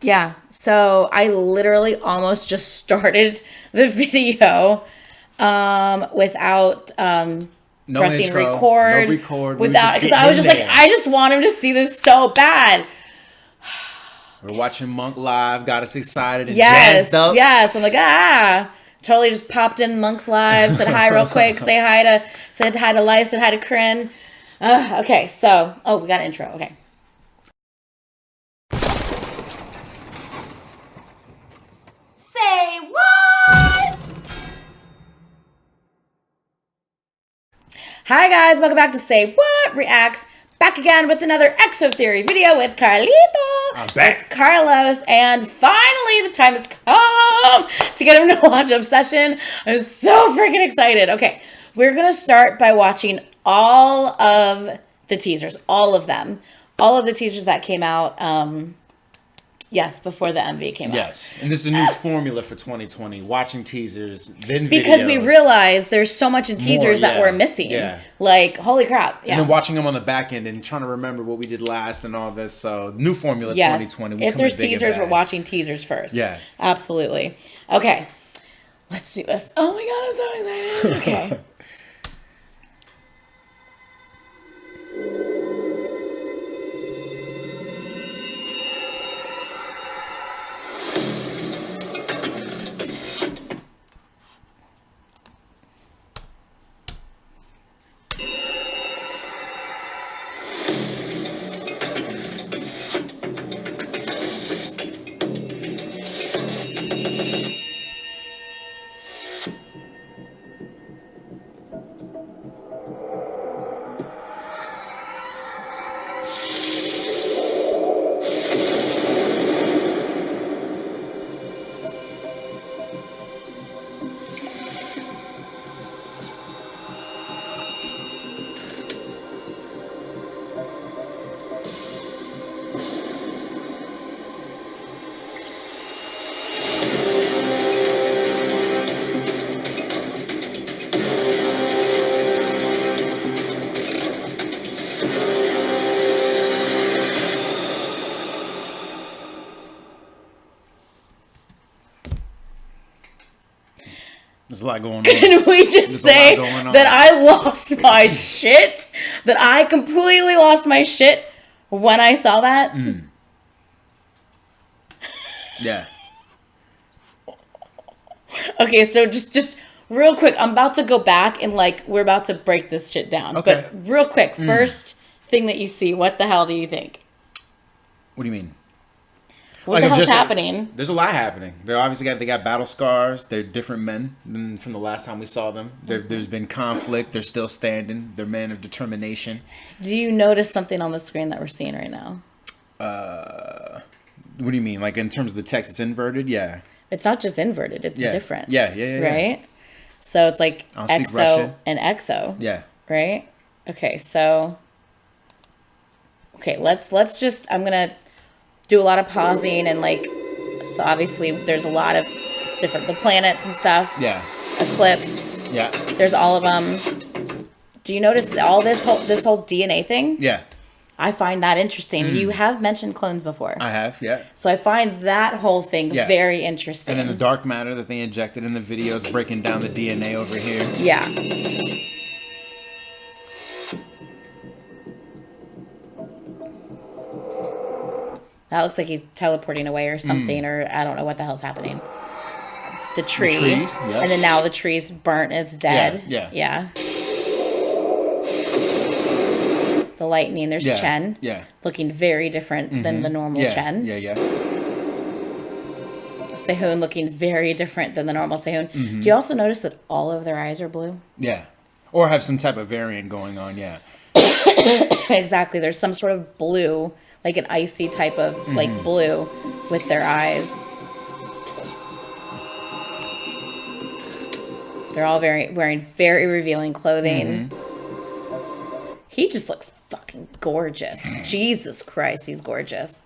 Yeah. So I literally almost just started the video without No pressing intro, no record, record. We were without, just because getting I was in just like, there. I just want him to see this so bad. We're watching Monk live. Got us excited and jazzed Yes, up. yes. I'm like, totally just popped in Monk's live, said hi real quick, said hi to Lice, said hi to Corinne. Okay, so we got an intro. Okay. Say what? Hi guys, welcome back to Say What Reacts. Back again with another EXO Theory video with Carlito, I'm back. with Carlos, and finally the time has come to get him to watch Obsession. I'm so freaking excited. Okay, we're gonna start by watching all of the teasers, all of them, all of the teasers that came out. Yes, before the MV came out. Yes, and this is a new formula for 2020. Watching teasers, then videos. Because we realized there's so much in teasers that we're missing. Yeah. Like, holy crap. Yeah. And then watching them on the back end and trying to remember what we did last and all this. So, new formula 2020. If there's teasers, we're watching teasers first. Yeah. Absolutely. Okay. Let's do this. Oh my God, I'm so excited. Okay. There's a lot going on. Can we just say that I lost my shit? That I completely lost my shit when I saw that? Yeah. Okay, so just real quick, I'm about to go back and we're about to break this shit down. Okay. But real quick, first thing that you see, what the hell do you think? What do you mean? What the hell's happening? There's a lot happening. They got battle scars. They're different men than from the last time we saw them. There's been conflict. They're still standing. They're men of determination. Do you notice something on the screen that we're seeing right now? What do you mean? Like in terms of the text, it's inverted? Yeah. It's not just inverted. It's different. Yeah. Right? So it's like EXO and EXO. Yeah. Right? Okay, so... Okay, let's just... I'm going to do a lot of pausing and so obviously there's a lot of different... The planets and stuff. Yeah. Eclipse. Yeah. There's all of them. Do you notice all this whole DNA thing? Yeah. I find that interesting. You have mentioned clones before. I have, yeah. So I find that whole thing very interesting. And then the dark matter that they injected in the video, it's breaking down the DNA over here. Yeah. That looks like he's teleporting away or something, or I don't know what the hell's happening. The tree. The trees, yes. And then now the tree's burnt and it's dead. Yeah. The lightning, there's Chen. Yeah. Looking very different than the normal Chen. Yeah. Sehun looking very different than the normal Sehun. Do you also notice that all of their eyes are blue? Yeah. Or have some type of variant going on, yeah. Exactly. There's some sort of blue, like an icy type of blue with their eyes. They're all wearing very revealing clothing. He just looks fucking gorgeous. Jesus Christ, he's gorgeous.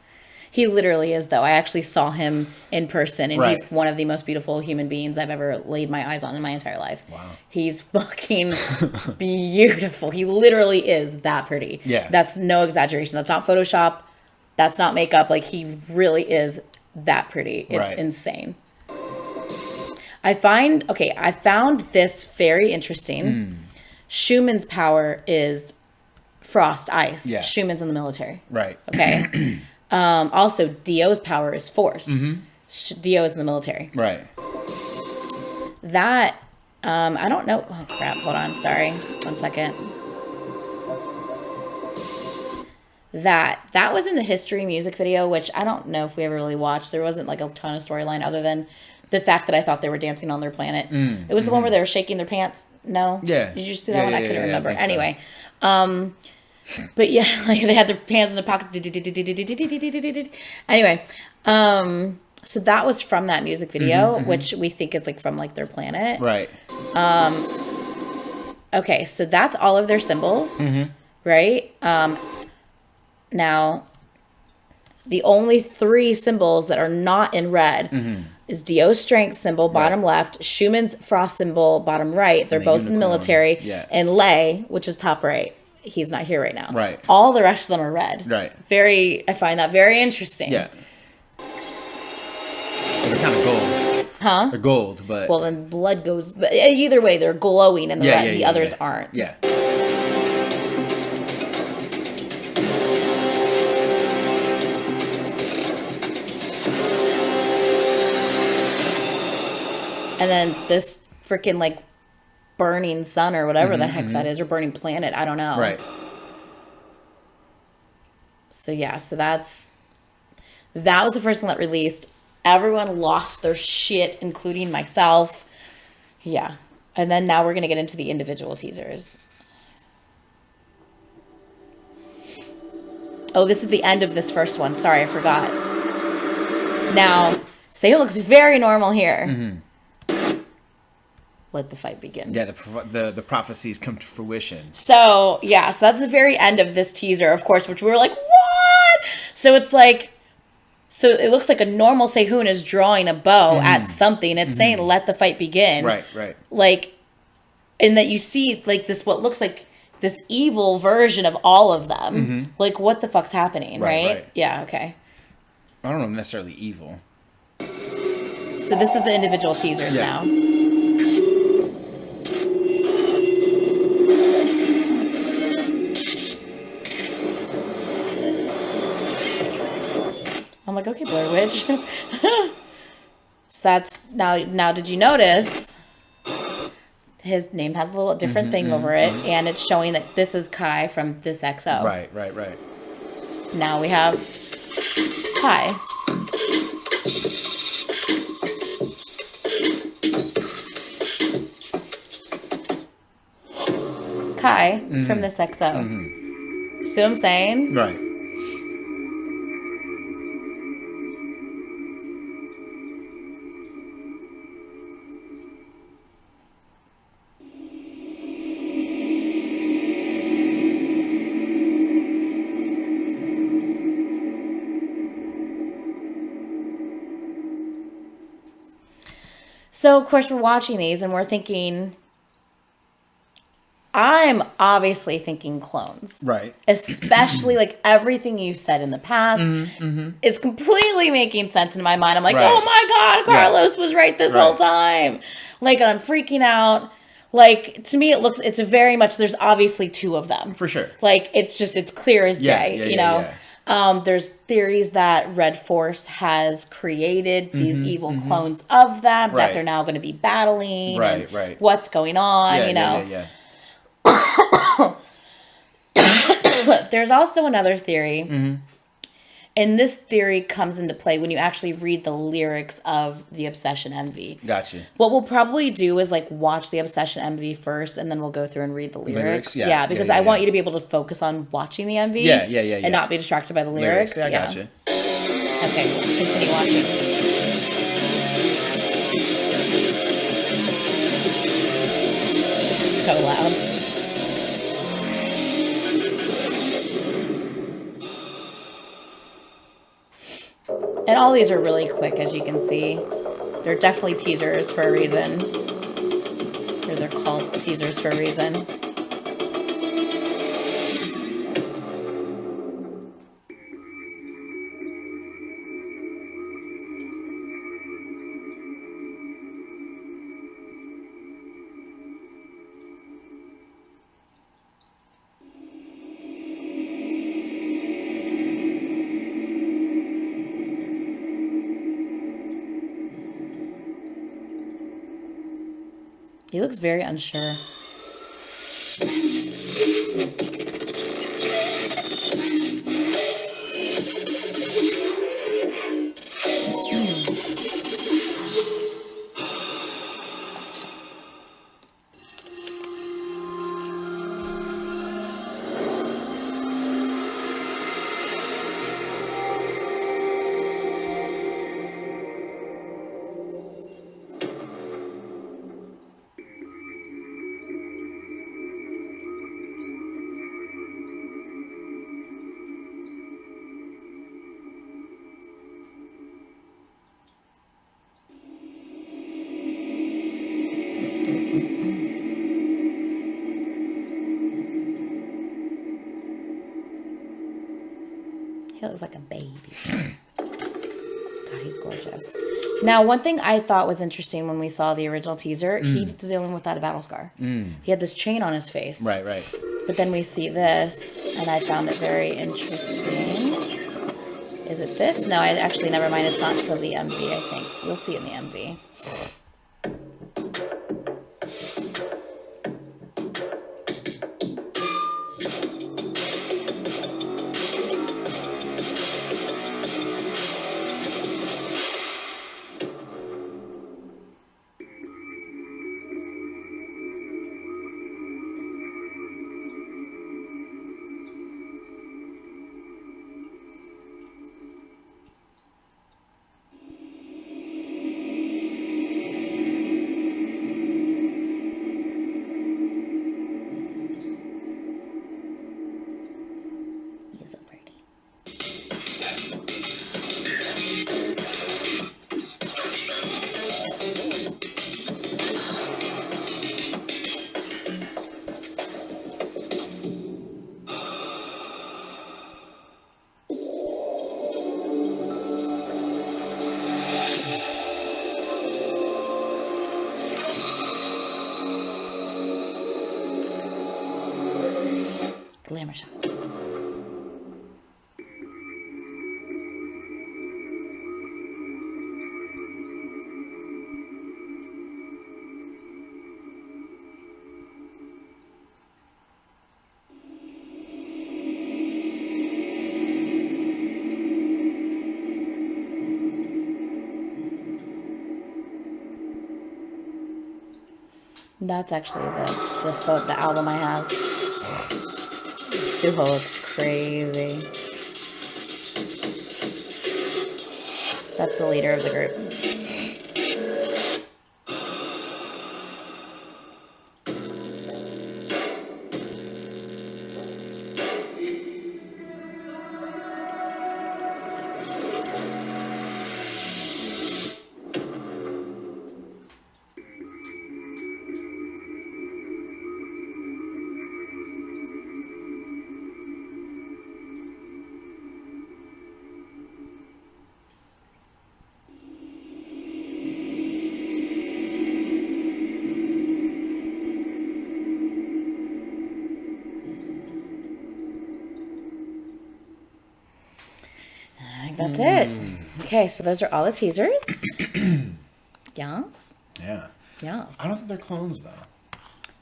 He literally is, though. I actually saw him in person, and he's one of the most beautiful human beings I've ever laid my eyes on in my entire life. Wow. He's fucking beautiful. He literally is that pretty. Yeah. That's no exaggeration. That's not Photoshop. That's not makeup. Like, he really is that pretty. It's Right. insane. I found this very interesting. Schumann's power is frost, ice. Yeah. Schumann's in the military. Right. Okay. Also, Dio's power is force. Dio is in the military. Right. That, I don't know. Oh, crap. Hold on. Sorry. 1 second. That was in the History music video, which I don't know if we ever really watched. There wasn't like a ton of storyline other than the fact that I thought they were dancing on their planet. It was the one where they were shaking their pants. No? Yeah. Did you see that one? I couldn't remember. I think so. Anyway. But yeah, like they had their hands in their pocket. Anyway, so that was from that music video, which we think is like from like their planet. Right. Okay, so that's all of their symbols, right? Now, the only 3 symbols that are not in red is Dio's strength symbol, bottom left, Schumann's frost symbol, bottom right. They're both in the military. Yeah. And Lei, which is top right. He's not here right now. Right. All the rest of them are red. Right. I find that very interesting. Yeah. They're kind of gold. Huh? They're gold, but... Well, then blood goes... But either way, they're glowing in the red. The others aren't. Yeah. And then this freaking, like, burning sun or whatever the heck that is, or burning planet. I don't know. Right. So, yeah. So that was the first one that released. Everyone lost their shit, including myself. Yeah. And then now we're going to get into the individual teasers. Oh, this is the end of this first one. Sorry, I forgot. Now, Seo looks very normal here. Let the fight begin. Yeah, the prophecies come to fruition. So, yeah. So that's the very end of this teaser, of course, which we were like, what? So it's like... So it looks like a normal Sehun is drawing a bow at something. It's saying, let the fight begin. Right, right. Like, and that you see, like, this, what looks like this evil version of all of them. Like, what the fuck's happening, right? Yeah, okay. I don't know necessarily evil. So this is the individual teasers now. I'm like, okay, Blair Witch. So that's now did you notice his name has a little different thing over it, and it's showing that this is Kai from this EXO. Right. Now we have Kai. Kai from this EXO. See what I'm saying? Right. So, of course, we're watching these and we're thinking, I'm obviously thinking clones. Right. Especially, like, everything you've said in the past is completely making sense in my mind. I'm like, oh my God, Carlos was right this whole time. Like, I'm freaking out. Like, to me, it's very much, there's obviously 2 of them. For sure. Like, it's clear as day, you know? Yeah. There's theories that Red Force has created these evil clones of them that they're now going to be battling. Right. What's going on, you know? Yeah. There's also another theory. And this theory comes into play when you actually read the lyrics of the Obsession MV. Gotcha. What we'll probably do is like watch the Obsession MV first, and then we'll go through and read the lyrics. Yeah, because I want you to be able to focus on watching the MV. Yeah. And not be distracted by the lyrics. I gotcha. Okay, let's continue watching. So loud. And all these are really quick, as you can see. They're definitely teasers for a reason. Or they're called teasers for a reason. He looks very unsure. He looks like a baby. God, he's gorgeous. Now, one thing I thought was interesting when we saw the original teaser, he's dealing without a battle scar. He had this chain on his face. Right. But then we see this, and I found it very interesting. Is it this? No, actually, never mind. It's not until the MV, I think. You'll see it in the MV. So pretty. Glamour shots. That's actually the album I have. Suho looks crazy. That's the leader of the group. That's it. Okay, so those are all the teasers. Yes. Yeah. Yes. I don't think they're clones though.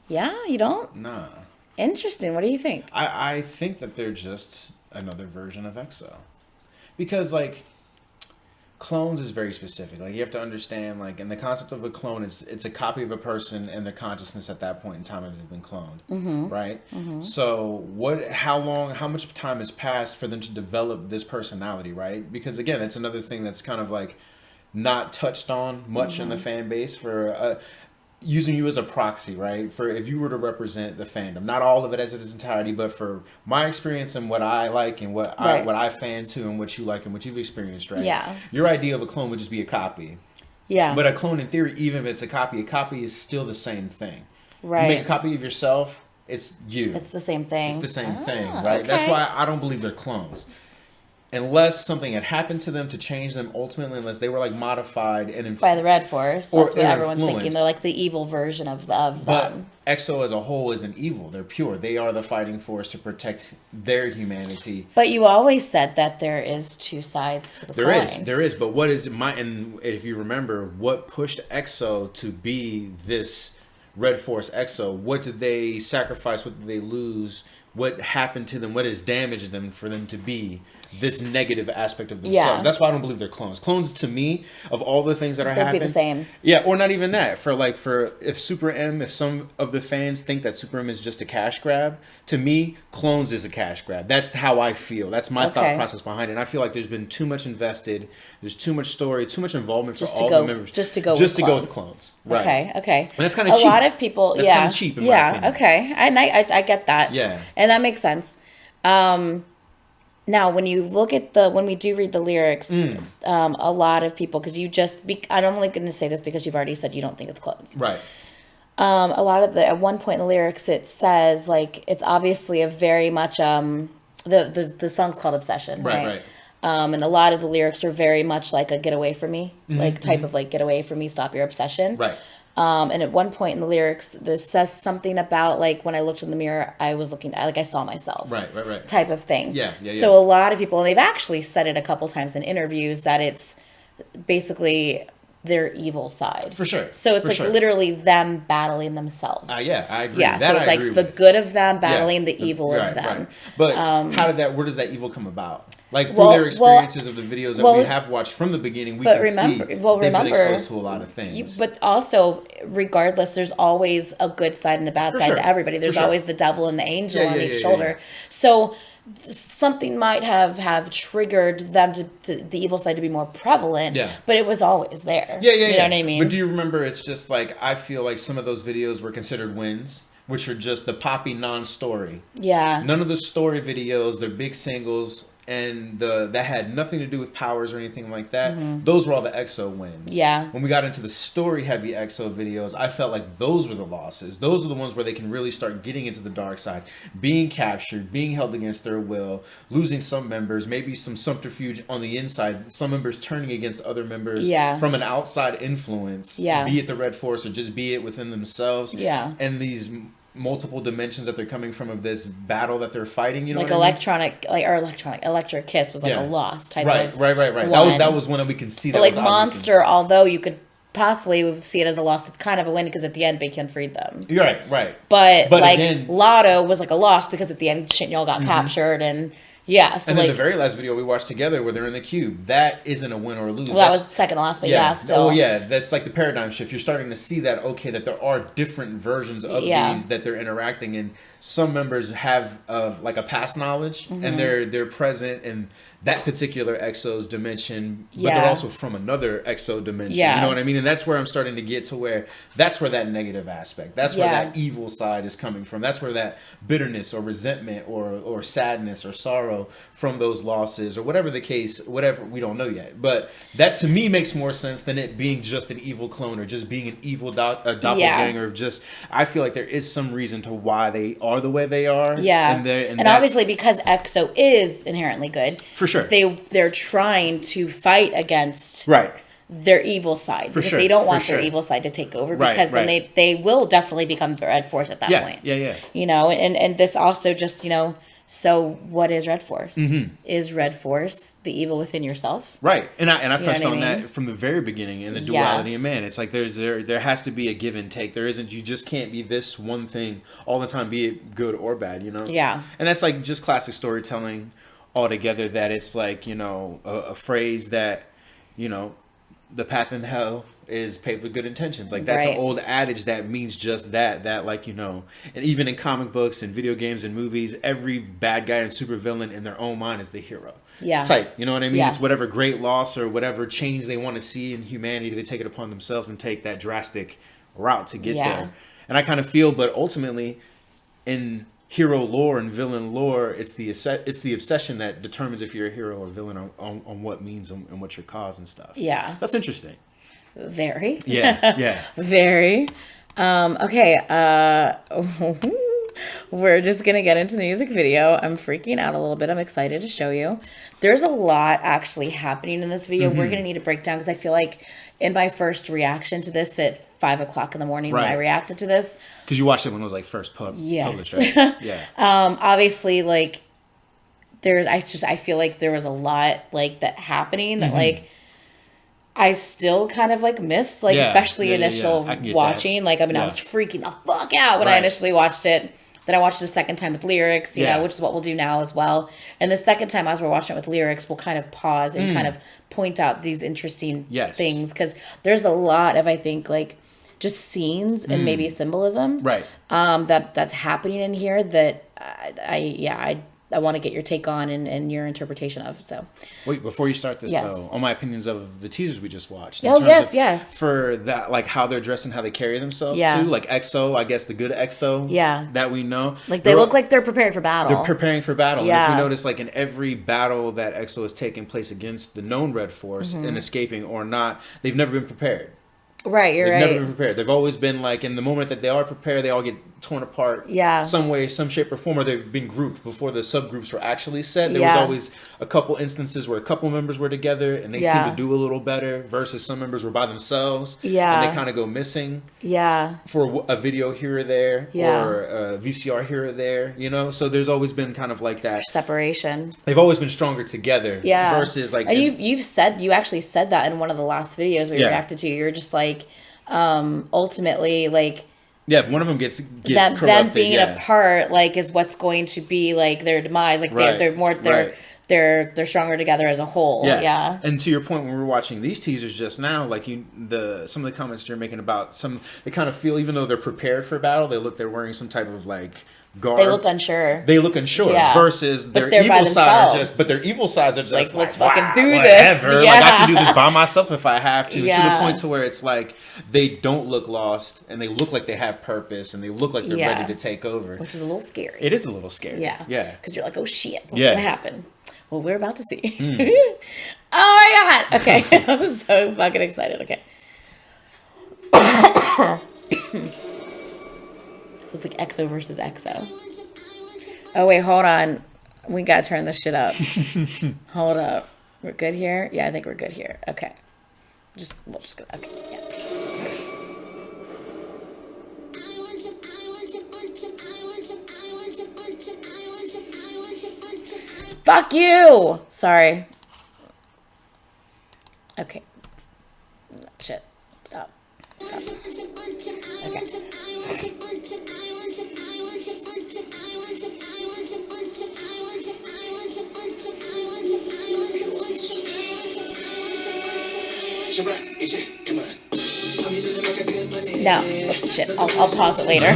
Yeah, you don't? Nah. Interesting. What do you think? I think that they're just another version of EXO. Because like clones is very specific. Like you have to understand like and the concept of a clone is it's a copy of a person and their consciousness at that point in time has been cloned. Right? So how much time has passed for them to develop this personality, right? Because again, it's another thing that's kind of like not touched on much in the fan base for using you as a proxy, right? For if you were to represent the fandom, not all of it as its entirety, but for my experience and what I like and what I fan to and what you like and what you've experienced, right? Yeah. Your idea of a clone would just be a copy. Yeah. But a clone, in theory, even if it's a copy is still the same thing. Right. You make a copy of yourself, it's you. It's the same thing. It's the same thing, right? Okay. That's why I don't believe they're clones. Unless something had happened to them to change them ultimately, unless they were like modified and by the Red Force. That's or what everyone's thinking. influenced. They're like the evil version of But them. EXO as a whole isn't evil. They're pure. They are the fighting force to protect their humanity. But you always said that there is two sides to the coin. There is. But what is and if you remember, what pushed EXO to be this Red Force EXO, what did they sacrifice? What did they lose? What happened to them? What has damaged them for them to be this negative aspect of themselves? Yeah. That's why I don't believe they're clones. Clones, to me, of all the things that are They'd happening, be the same. Yeah, or not even that. For if Super M, if some of the fans think that Super M is just a cash grab, to me, Clones is a cash grab. That's how I feel. That's my thought process behind it. And I feel like there's been too much invested. There's too much story, too much involvement for all the members. Just to go with Clones. Right. Okay. And that's kind of cheap. A lot of people, that's kind of cheap in my opinion. Okay. And I get that. Yeah. And that makes sense. Now, when you look at when we do read the lyrics, a lot of people, because I'm only going to say this because you've already said you don't think it's clones. Right. A lot of at one point in the lyrics, it says, like, it's obviously a very much, the song's called Obsession, right? Right. And a lot of the lyrics are very much like a get away from me, type of like, get away from me, stop your obsession. Right. And at one point in the lyrics, this says something about, like, when I looked in the mirror, I was looking, like, I saw myself. Right. Type of thing. Yeah. So a lot of people, and they've actually said it a couple times in interviews, that it's basically their evil side. For sure. So it's literally them battling themselves. Yeah, I agree. Yeah, so it's like the good of them battling the evil of them. Right. But where does that evil come about? Like, through their experiences of the videos that we have watched from the beginning, we can see they've been exposed to a lot of things. But also, regardless, there's always a good side and a bad side to everybody. There's always the devil and the angel on each shoulder. So something might have triggered them to the evil side to be more prevalent, but it was always there. You know what I mean? But do you remember, it's just like, I feel like some of those videos were considered wins, which are just the poppy non-story. Yeah. None of the story videos, they're big singles, and that had nothing to do with powers or anything like that. Those were all the EXO wins. Yeah. When we got into the story-heavy EXO videos, I felt like those were the losses. Those are the ones where they can really start getting into the dark side, being captured, being held against their will, losing some members, maybe some subterfuge on the inside, some members turning against other members from an outside influence, be it the Red Force or just be it within themselves. Yeah. And these multiple dimensions that they're coming from of this battle that they're fighting, you know, like Electric Kiss was like a loss type of right. That was one we can see. But that like Monster, although you could possibly see it as a loss, it's kind of a win because at the end Baekhyun freed them. You're right. But like again, Lotto was like a loss because at the end Shinyeol got captured and. Yeah, so and then the very last video we watched together where they're in the cube, that isn't a win or a lose. Well, that was second to last, but still. Oh, yeah, that's like the paradigm shift. You're starting to see that, that there are different versions of these that they're interacting in. Some members have like a past knowledge, and they're present in that particular EXO's dimension, but they're also from another EXO dimension. You know what I mean? And that's where I'm starting to get to where that's where that negative aspect, that's where that evil side is coming from. That's where that bitterness or resentment or sadness or sorrow from those losses or whatever the case, whatever, we don't know yet. But that to me makes more sense than it being just an evil clone or just being an evil doppelganger of just, I feel like there is some reason to why they are the way they are. Yeah. And obviously because EXO is inherently good. For sure. They're trying to fight against their evil side. Because they don't want their evil side to take over because then they will definitely become the Red Force at that point. Yeah. You know, and this also just, you know, so what is Red Force? Is Red Force the evil within yourself? Right. And I touched on that from the very beginning in the duality of man. It's like there has to be a give and take. There isn't, you just can't be this one thing all the time, be it good or bad, you know? Yeah. And that's like just classic storytelling altogether, that it's like, you know, a phrase that, you know, the path in hell is paved with good intentions. Like that's an old adage that means just that like, you know, and even in comic books and video games and movies, every bad guy and supervillain in their own mind is the hero. Yeah. Type, you know what I mean? Yeah. It's whatever great loss or whatever change they want to see in humanity, they take it upon themselves and take that drastic route to get there. And I kind of feel, but ultimately in hero lore and villain lore, it's the obsession that determines if you're a hero or villain on what means and what's your cause and stuff. Yeah. That's interesting. Very. Yeah. Very. Okay. We're just going to get into the music video. I'm freaking out a little bit. I'm excited to show you. There's a lot actually happening in this video. We're going to need to break down because I feel like in my first reaction to this at 5:00 in the morning when I reacted to this. Because you watched it when it was like first published, right? Yeah. Obviously, like, I feel like there was a lot like that happening that like, I still kind of like missed, like, Yeah, especially yeah, yeah, initial yeah. I can get watching. that. Like, I mean, I Yeah. was freaking the fuck out when I Right. initially watched it. Then I watched it a second time with lyrics, you Yeah. know, which is what we'll do now as well. And the second time, as we're watching it with lyrics, we'll kind of pause and kind of point out these interesting Yes. things, because there's a lot of, I think, like, just scenes and maybe symbolism, Right. that's happening in here that I want to get your take on and your interpretation of. So, Wait, before you start this Yes. though, on my opinions of the teasers we just watched. Oh, terms yes, of- yes. For that, like how they're dressed and how they carry themselves Yeah. too. Like EXO, I guess the good EXO. Yeah. That we know. like, they look like they're prepared for battle. they're preparing for battle. And if Yeah. you notice, like in every battle that EXO has taken place against the known Red Force Mm-hmm. and escaping or not, they've never been prepared. Right, you're They've right. never been prepared. They've always been like, in the moment that they are prepared, they all get torn apart. Yeah. Some way, some shape or form, or they've been grouped before the subgroups were actually set. There Yeah. was always a couple instances where a couple members were together and they Yeah. seemed to do a little better versus some members were by themselves. Yeah. And they kind of go missing Yeah. for a video here or there, Yeah. or a VCR here or there, you know? So there's always been kind of like that. Separation. They've always been stronger together. Yeah. Versus like. and you actually said that in one of the last videos we Yeah. reacted to. You're just like, ultimately, like, yeah, if one of them gets them corrupted, being yeah. apart, like, is what's going to be like their demise. Like, Right, they're more right. they're stronger together as a whole. Yeah. And to your point, when we were watching these teasers just now, like some of the comments you're making about they kind of feel, even though they're prepared for battle, they're wearing some type of like garb. They look unsure. They look unsure. Yeah. Versus But their they're by evil side are themselves. but their evil sides are just Like, like, let's fucking "Wow, do whatever. this." Like, I Yeah. can do this by myself if I have to. To Yeah. the point to where it's like they don't look lost and they look like they have purpose and they look like they're Yeah. ready to take over. Which is a little scary. It is a little scary. Yeah. Yeah. Because you're like, oh shit, what's Yeah. gonna happen? Well, we're about to see. Oh my god. Okay. I'm so fucking excited. Okay. So it's like EXO versus EXO. Oh wait, hold on. We gotta turn this shit up. Hold up. We're good here? Yeah, I think we're good here. Okay. We'll just go. Okay. Yeah. Fuck you! Sorry. Okay. Shit. Stop. Okay. No. Oh, shit. I'll pause it later.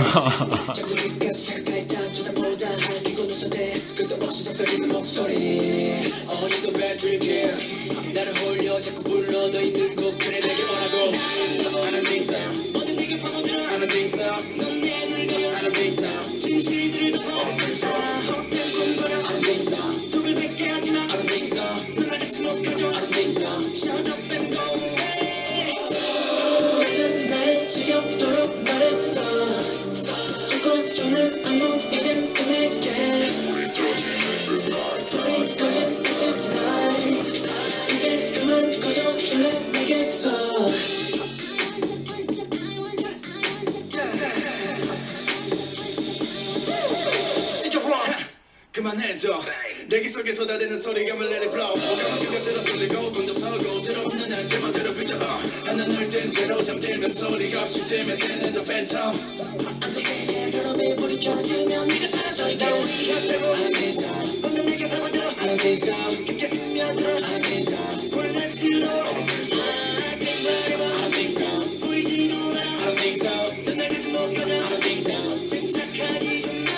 그만해줘 내기 속에 쏟아대는 소리감을 let it blow 오감은 그것으로 쏠리고 꿈도 서고 들어오는 날 제멋대로 비춰 하나 널뜬 채로 잠들면 소리가 없이 스며드는 the phantom I'm so sad 서로의 불이 켜지면 네가 사라져 있게 우리 곁대고 I don't think so 방금 내게 파고들어 I don't think so 깊게 스며들어 I don't think so 불안할수록 I don't think so I think whatever I don't think so 보이지도 않아 I don't think so 눈날까지 못 가져 I don't think so 침착하지 좀 마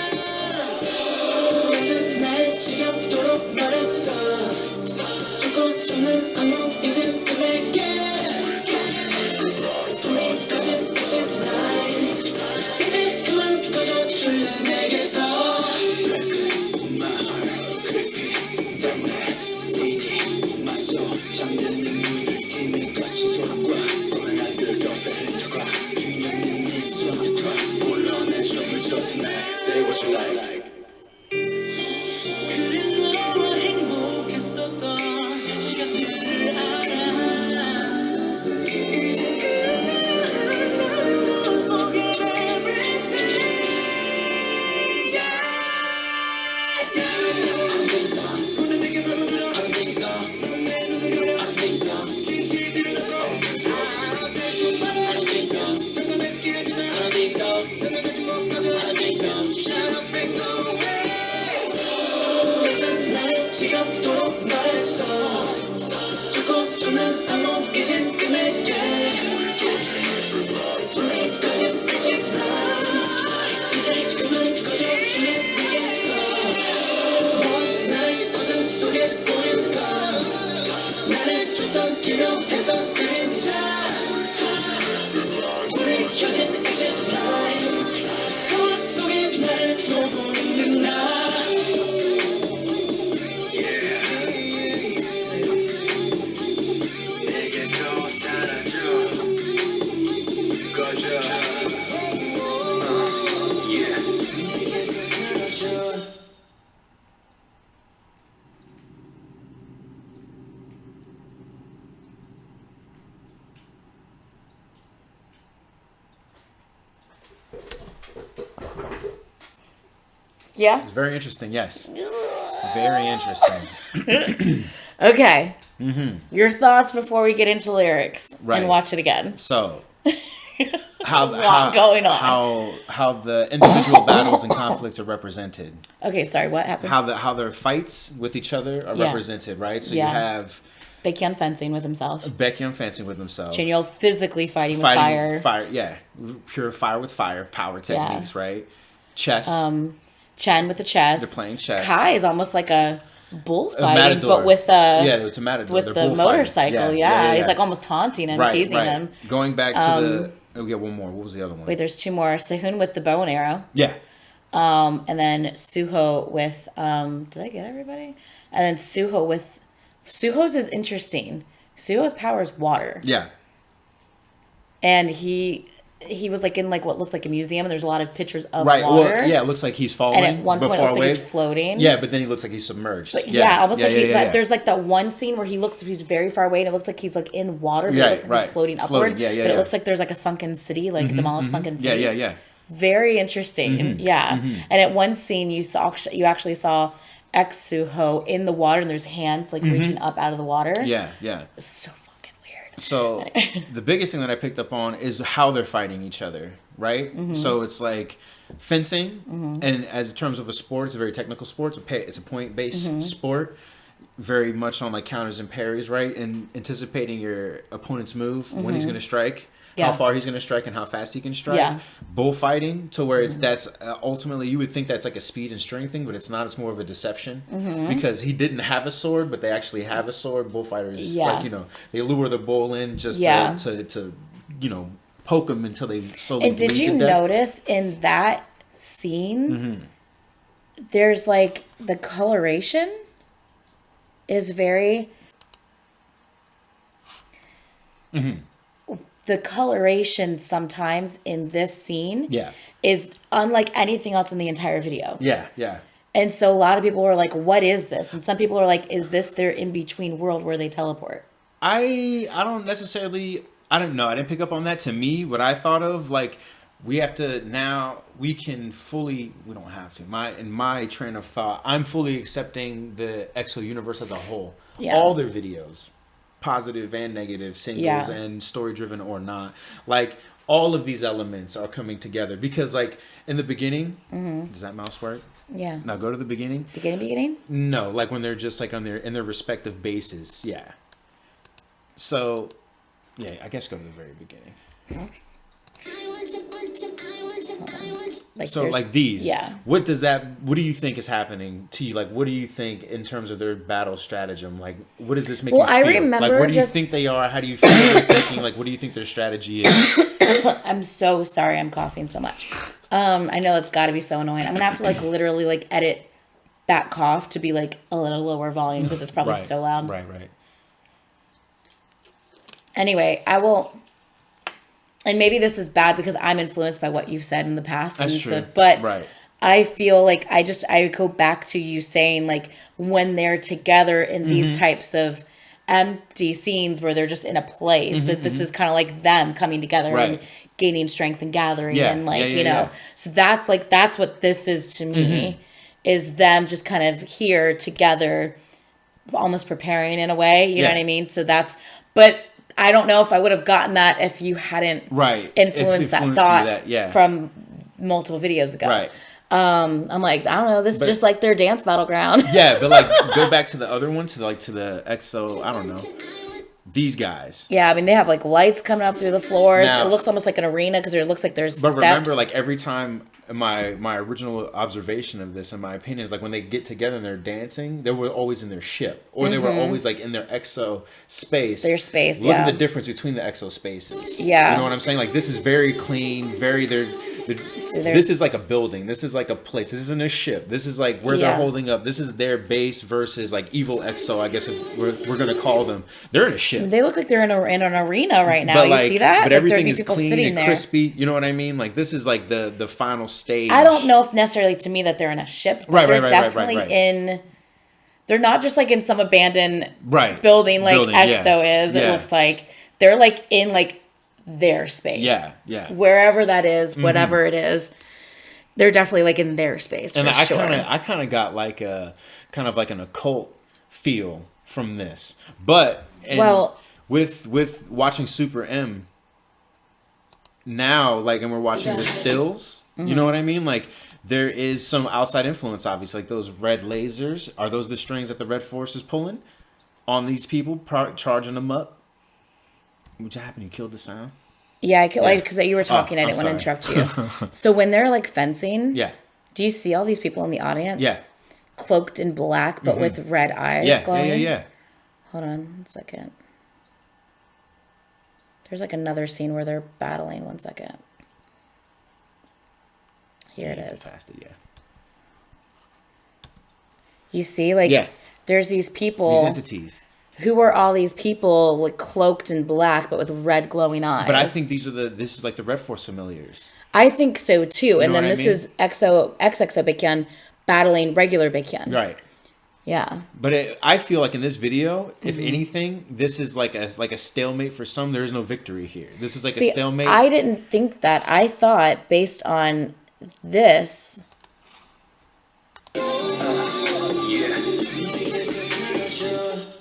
날 지겹도록 말했어 죽고 죽는 악몽 이젠 끝낼게 불이 꺼진 exit night 이제 그만 꺼져줄래 내게서 My heart creepy dark steamy my soul 잠든 내 눈을 띄는 거친 소름과 손을 안 들어서 흔적과 균형 있는 손들 cry 불러내 춤을 춰 tonight say what you like 그래 너와 행복했었던 시간들을 알아 이제 그만 나도 forget everything yeah, yeah. I don't think so 오늘 내게 파고들어 I don't think so 넌 내 눈을 가려 I don't think so 진실들은 난 아무 이젠 끝낼게 우리 꺼진 exit light 이제 그만 꺼져주면 되겠어 나의 어둠 속에 보일까 나를 쫓던 기묘했던 그림자 불이 켜진 exit light 거울 속에 나를 보고 있는 나 내게서 사라져 꺼져 내게서 사라져 Yeah. It's very interesting. Yes. Very interesting. Okay. Your thoughts before we get into lyrics Right. and watch it again. So, how lot going on. how the individual battles and conflicts are represented. Okay, sorry, what happened? How their fights with each other are Yeah. represented, right? So Yeah. you have Baekhyun fencing with himself. Baekhyun fencing with himself. Chanyeol physically fighting with fire. Yeah. Pure fire with fire, power techniques, right? Chess. Chen with the chess. They're playing chess. Kai is almost like a bullfighting, matador. but with yeah, it's a matador. with They're the bullfighting. motorcycle. Yeah. He's like almost taunting him, teasing him. Going back to we got one more. What was the other one? Wait, there's two more. Sehun with the bow and arrow. Yeah. And then Suho with did I get everybody? And then Suho's is interesting. Suho's power is water. Yeah. And he was like in like what looks like a museum and there's a lot of pictures of Right. water. Well, yeah, it looks like he's falling. And at one point it looks like he's floating. Yeah, but then he looks like he's submerged. But almost like there's like that one scene where he's very far away and it looks like he's like in water, but it looks like he's floating upward. Yeah, but it looks like there's like a sunken city, like demolished sunken city. Yeah. Very interesting. Yeah. And at one scene you actually saw Suho in the water and there's hands like reaching up out of the water. Yeah. It's so fucking weird. So the biggest thing that I picked up on is how they're fighting each other, right? So it's like fencing, and as in terms of a sport, it's a very technical sport. It's a point-based sport, very much on like counters and parries, right? And anticipating your opponent's move, when he's going to strike, how far he's going to strike, and how fast he can strike. Yeah. Bullfighting, to where that's ultimately, you would think that's like a speed and strength thing, but it's not. It's more of a deception, because he didn't have a sword, but they actually have a sword. Bullfighters, like, they lure the bull in just to poke him until they slowly And did bleed you to death. notice in that scene, there's like the coloration is very. The coloration sometimes in this scene is unlike anything else in the entire video. Yeah. And so a lot of people were like, what is this? And some people are like, is this their in-between world where they teleport? I don't necessarily, I don't know. I didn't pick up on that. To me, what I thought of, like, we have to now, we don't have to. In my train of thought, I'm fully accepting the EXO universe as a whole. Yeah. All their videos, positive and negative, singles and story-driven or not. Like, all of these elements are coming together. Because, like, in the beginning, does that mouse work? Yeah. Now go to the beginning. Beginning? No, like when they're just like in their respective bases. Yeah. So, yeah, I guess go to the very beginning. Like these. Yeah. What do you think is happening to you? Like, what do you think in terms of their battle stratagem? Like, what does this make you feel? I remember like, where do you think they are? How do you feel they're thinking? Like, what do you think their strategy is? I'm so sorry I'm coughing so much. I know it's got to be so annoying. I'm going to have to like literally like edit that cough to be like a little lower volume because it's probably so loud. Right. Anyway, I will, and maybe this is bad because I'm influenced by what you've said in the past. That's true. But I feel like I go back to you saying like when they're together in these types of empty scenes where they're just in a place, that this is kind of like them coming together and gaining strength and gathering and like, you know, so that's what this is to me, is them just kind of here together, almost preparing in a way, you know what I mean? So but I don't know if I would have gotten that if you hadn't influenced that thought from multiple videos ago. Right. I'm like, I don't know, this is just like their dance battleground. Yeah, but like go back to the other one, to the EXO, I don't know. these guys. Yeah, I mean, they have like lights coming up through the floor. Now, it looks almost like an arena because it looks like there's But steps. remember, like every time my original observation of this, in my opinion, is like when they get together and they're dancing, they were always in their ship, or they were always like in their EXO space. Their space. Look yeah. at the difference between the EXO spaces. Yeah. You know what I'm saying? Like this is very clean, very this is like a building. This is like a place. This isn't a ship. This is like where they're holding up. This is their base versus like evil EXO, I guess if we're gonna call them. They're in a ship. They look like they're in an arena right now. But you like, see that? But like everything is clean and there. crispy. You know what I mean? Like this is like the final stage. I don't know if necessarily to me that they're in a ship. But they're definitely in. They're not just like in some abandoned building like EXO is. It looks like they're like in like their space. Yeah, yeah. Wherever that is, whatever it is, they're definitely like in their space. And I kind of got like a kind of like an occult feel from this, but with watching Super M now, like, and we're watching the stills. You know what I mean? Like, there is some outside influence, obviously. Like, those red lasers. Are those the strings that the Red Force is pulling on these people, charging them up? What happened? You killed the sound? Yeah, because you were talking. I didn't want to interrupt you. So when they're, like, fencing, do you see all these people in the audience? Yeah. Cloaked in black, but with red eyes glowing? Yeah. Hold on 1 second. There's, like, another scene where they're battling. 1 second. Here it is. You see, like, there's these people. These entities. Who are all these people, like, cloaked in black, but with red glowing eyes? But I think this is like the Red Force familiars. I think so, too. You and know then this is XXO Baekhyun battling regular Baekhyun. Right. Yeah. But I feel like in this video, if anything, this is like a stalemate for some. There is no victory here. This is like a stalemate. I didn't think that. I thought, based on this...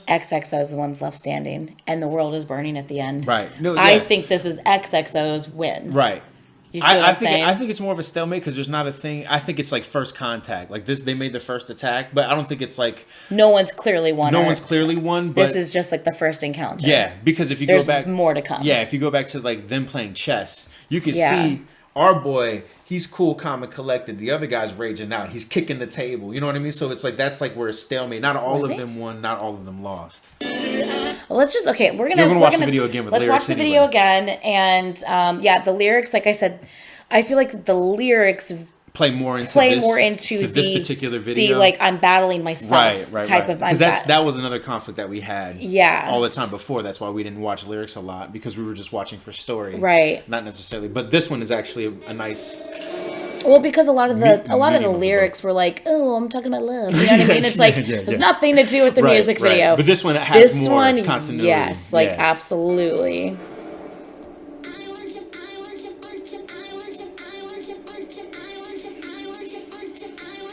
XXO is the ones left standing, and the world is burning at the end. Right. No, I think this is XXO's win. Right. You see what I'm saying? I think it's more of a stalemate because there's not a thing. I think it's like first contact. Like this, they made the first attack, but I don't think it's like no one's clearly won. No one's clearly won. But this is just like the first encounter. Yeah, because if you go back, more to come. Yeah, if you go back to like them playing chess, you can see our boy. He's cool, calm, and collected. The other guy's raging out. He's kicking the table. You know what I mean? So it's like that's like where it's stalemate. Not all of them won. Not all of them lost. Well, let's just we're gonna watch the video again. With let's lyrics watch the video again, and the lyrics. Like I said, I feel like the lyrics play more into this particular video. The like I'm battling myself type of because that was another conflict that we had all the time before. That's why we didn't watch lyrics a lot because we were just watching for story, not necessarily. But this one is actually a nice. Well, because a lot of the lyrics were like, "Oh, I'm talking about love." You know what I mean? It's like there's nothing to do with the music video. But this one has more continuity. Yes, absolutely.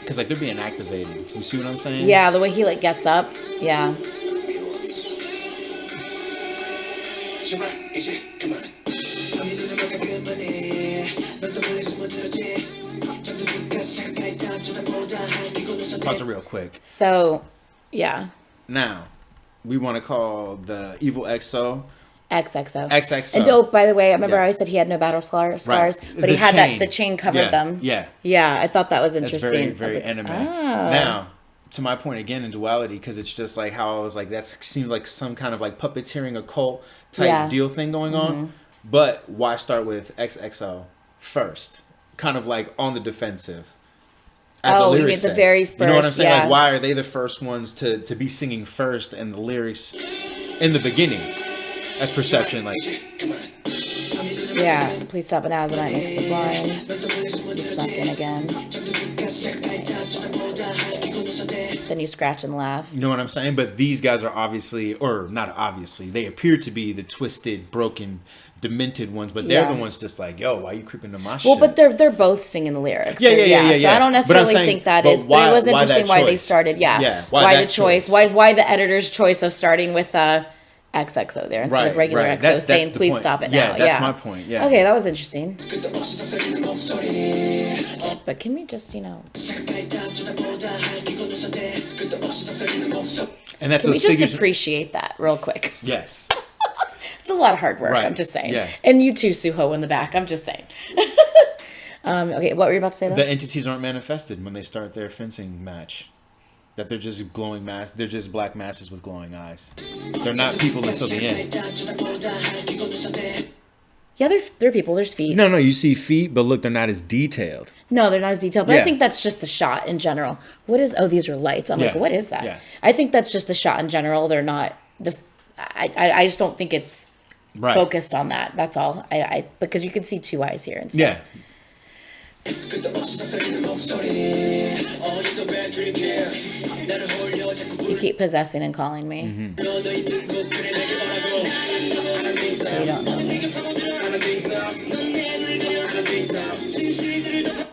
Because they're being activated. You see what I'm saying? Yeah, the way he gets up. Yeah. Pause it real quick. So, yeah. Now, we want to call the evil EXO XXO. And by the way, I remember I said he had no battle scars, but he had the chain covered them. Yeah. Yeah, I thought that was interesting. That's very anime. Now, to my point again in Duality, because it's just like how I was like, that seems like some kind of like puppeteering occult type deal thing going on. But why start with XXO first? Kind of like on the defensive. You mean the very first? You know what I'm saying? Like, why are they the first ones to be singing first and the lyrics in the beginning? As perception, like. Yeah, please stop it now. The night makes the blind. You snuck in again. Then you scratch and laugh. You know what I'm saying? But these guys are obviously, or not obviously, they appear to be the twisted, broken, demented ones, but they're the ones just like, yo, why are you creeping to my shit? Well, but they're both singing the lyrics. Yeah. So I don't necessarily think that is, but it was interesting why they started. Why the choice? Why the editor's choice of starting with XXO there instead of regular EXO saying, please stop it now. Yeah, that's my point. Yeah. Okay, that was interesting. But can we just, And can we just appreciate that real quick? Yes. it's a lot of hard work. Right. I'm just saying. Yeah. And you too, Suho, in the back. I'm just saying. Okay, what were you about to say though? The entities aren't manifested when they start their fencing match. That they're just glowing mass. They're just black masses with glowing eyes. They're not people until the end. Yeah, they're people. There's feet. No, you see feet, but look, they're not as detailed. No, they're not as detailed. But Yeah. I think that's just the shot in general. What is? Oh, these are lights. I'm like, Yeah. what is that? Yeah. I think that's just the shot in general. They're not the. I just don't think it's Right. focused on that. That's all. I because you can see two eyes here and stuff. Yeah. You keep possessing and calling me. Mm-hmm. So you don't know me.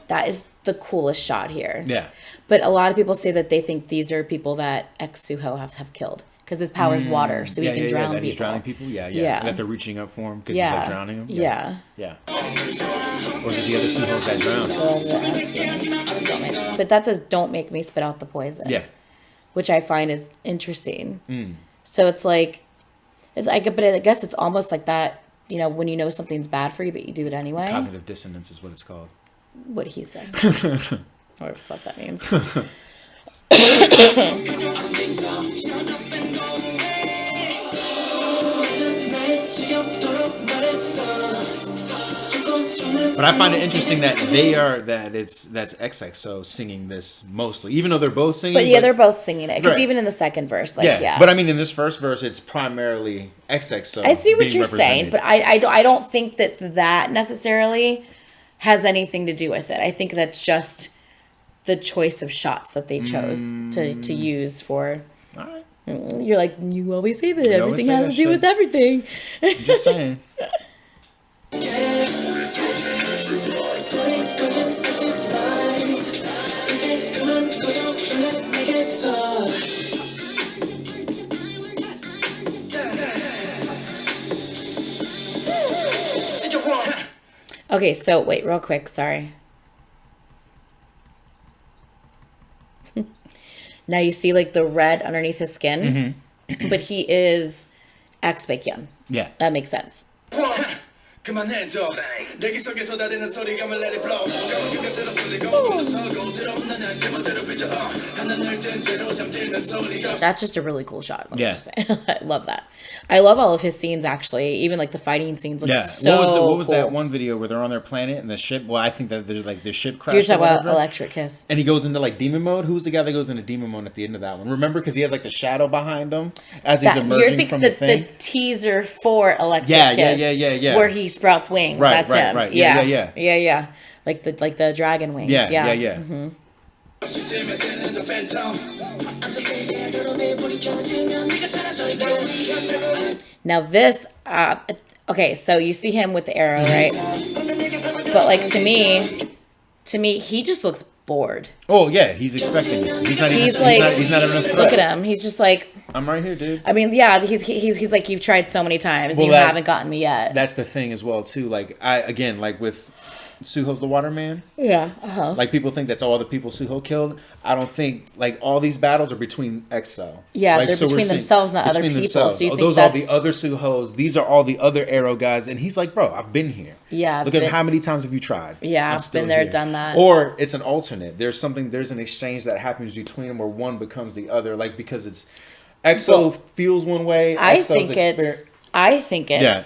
That is the coolest shot here. Yeah. But a lot of people say that they think these are people that ex-Suho have killed. Because his power is water, so he can drown that people. he's drowning people. Yeah. Yeah. And that they're reaching up for him because Yeah. he's like drowning them. Yeah. Yeah. Or is it the other Suhos that drown? But that says, don't make me spit out the poison. Yeah. Which I find is interesting. So it's like, but I guess it's almost like that, you know, when you know something's bad for you, but you do it anyway. Cognitive dissonance is what it's called. What he said. Whatever the fuck that means. But I find it interesting that that's XXO singing this mostly, even though they're both singing. But yeah, they're both singing it. Because Right. even in the second verse, like, yeah. But I mean, in this first verse, it's primarily XXO. I see what being you're saying, represented. but I don't think that necessarily has anything to do with it. I think that's just the choice of shots that they chose to use for. All right. You're like, you always say that always everything say has that to do shit. with everything. I'm just saying. Okay, so wait, real quick, sorry. Now you see like the red underneath his skin, but he is ex-Baekhyun. Yeah. That makes sense. 그만해줘 내기 속에 쏟아지는 소리감을 let it blow 감은 그것으로 쏠리고 꿈도 서고 들어온다 난 제멋대로 비춰 하늘을 뜬 채로 잠들면 소리가 That's just a really cool shot. Let me Yeah. just say. I love that. I love all of his scenes actually. Even like the fighting scenes look Yeah. so What was cool. that one video where they're on their planet and the ship? Well, I think that there's like the ship crashed. You're or talking about whatever. Electric Kiss. And he goes into like demon mode. Who's the guy that goes into demon mode at the end of that one? Remember, because he has like the shadow behind him as he's You're emerging thinking from the thing. the teaser for Electric Yeah, Kiss. yeah. Where he sprouts wings. Right, That's right, him. right. Yeah. Yeah. Like the dragon wings. Yeah. Mm-hmm. 지새면 되는 the phantom Now this, okay, so you see him with the arrow, right? But like to me, he just looks bored. Oh yeah, he's expecting it. He's not even. He's like, he's not even a threat. look at him. He's just like, I'm right here, dude. I mean, yeah, he's like, you've tried so many times, Well, you haven't gotten me yet. That's the thing as well too. Like like with Suho's the Waterman. Yeah. Like people think that's all the people Suho killed. I don't think like all these battles are between EXO. Yeah, like, they're so we're between seeing- themselves, not other between people. themselves. So you think those that's are the other Suhos. These are all the other Arrow guys, and he's like, bro, I've been here. Yeah, I've Look at been- how many times have you tried? Yeah, I'm I've still been there, here. done that. Or it's an alternate. There's an exchange that happens between them where one becomes the other, like because it's EXO Well, feels one way. I EXO's think it's Yeah.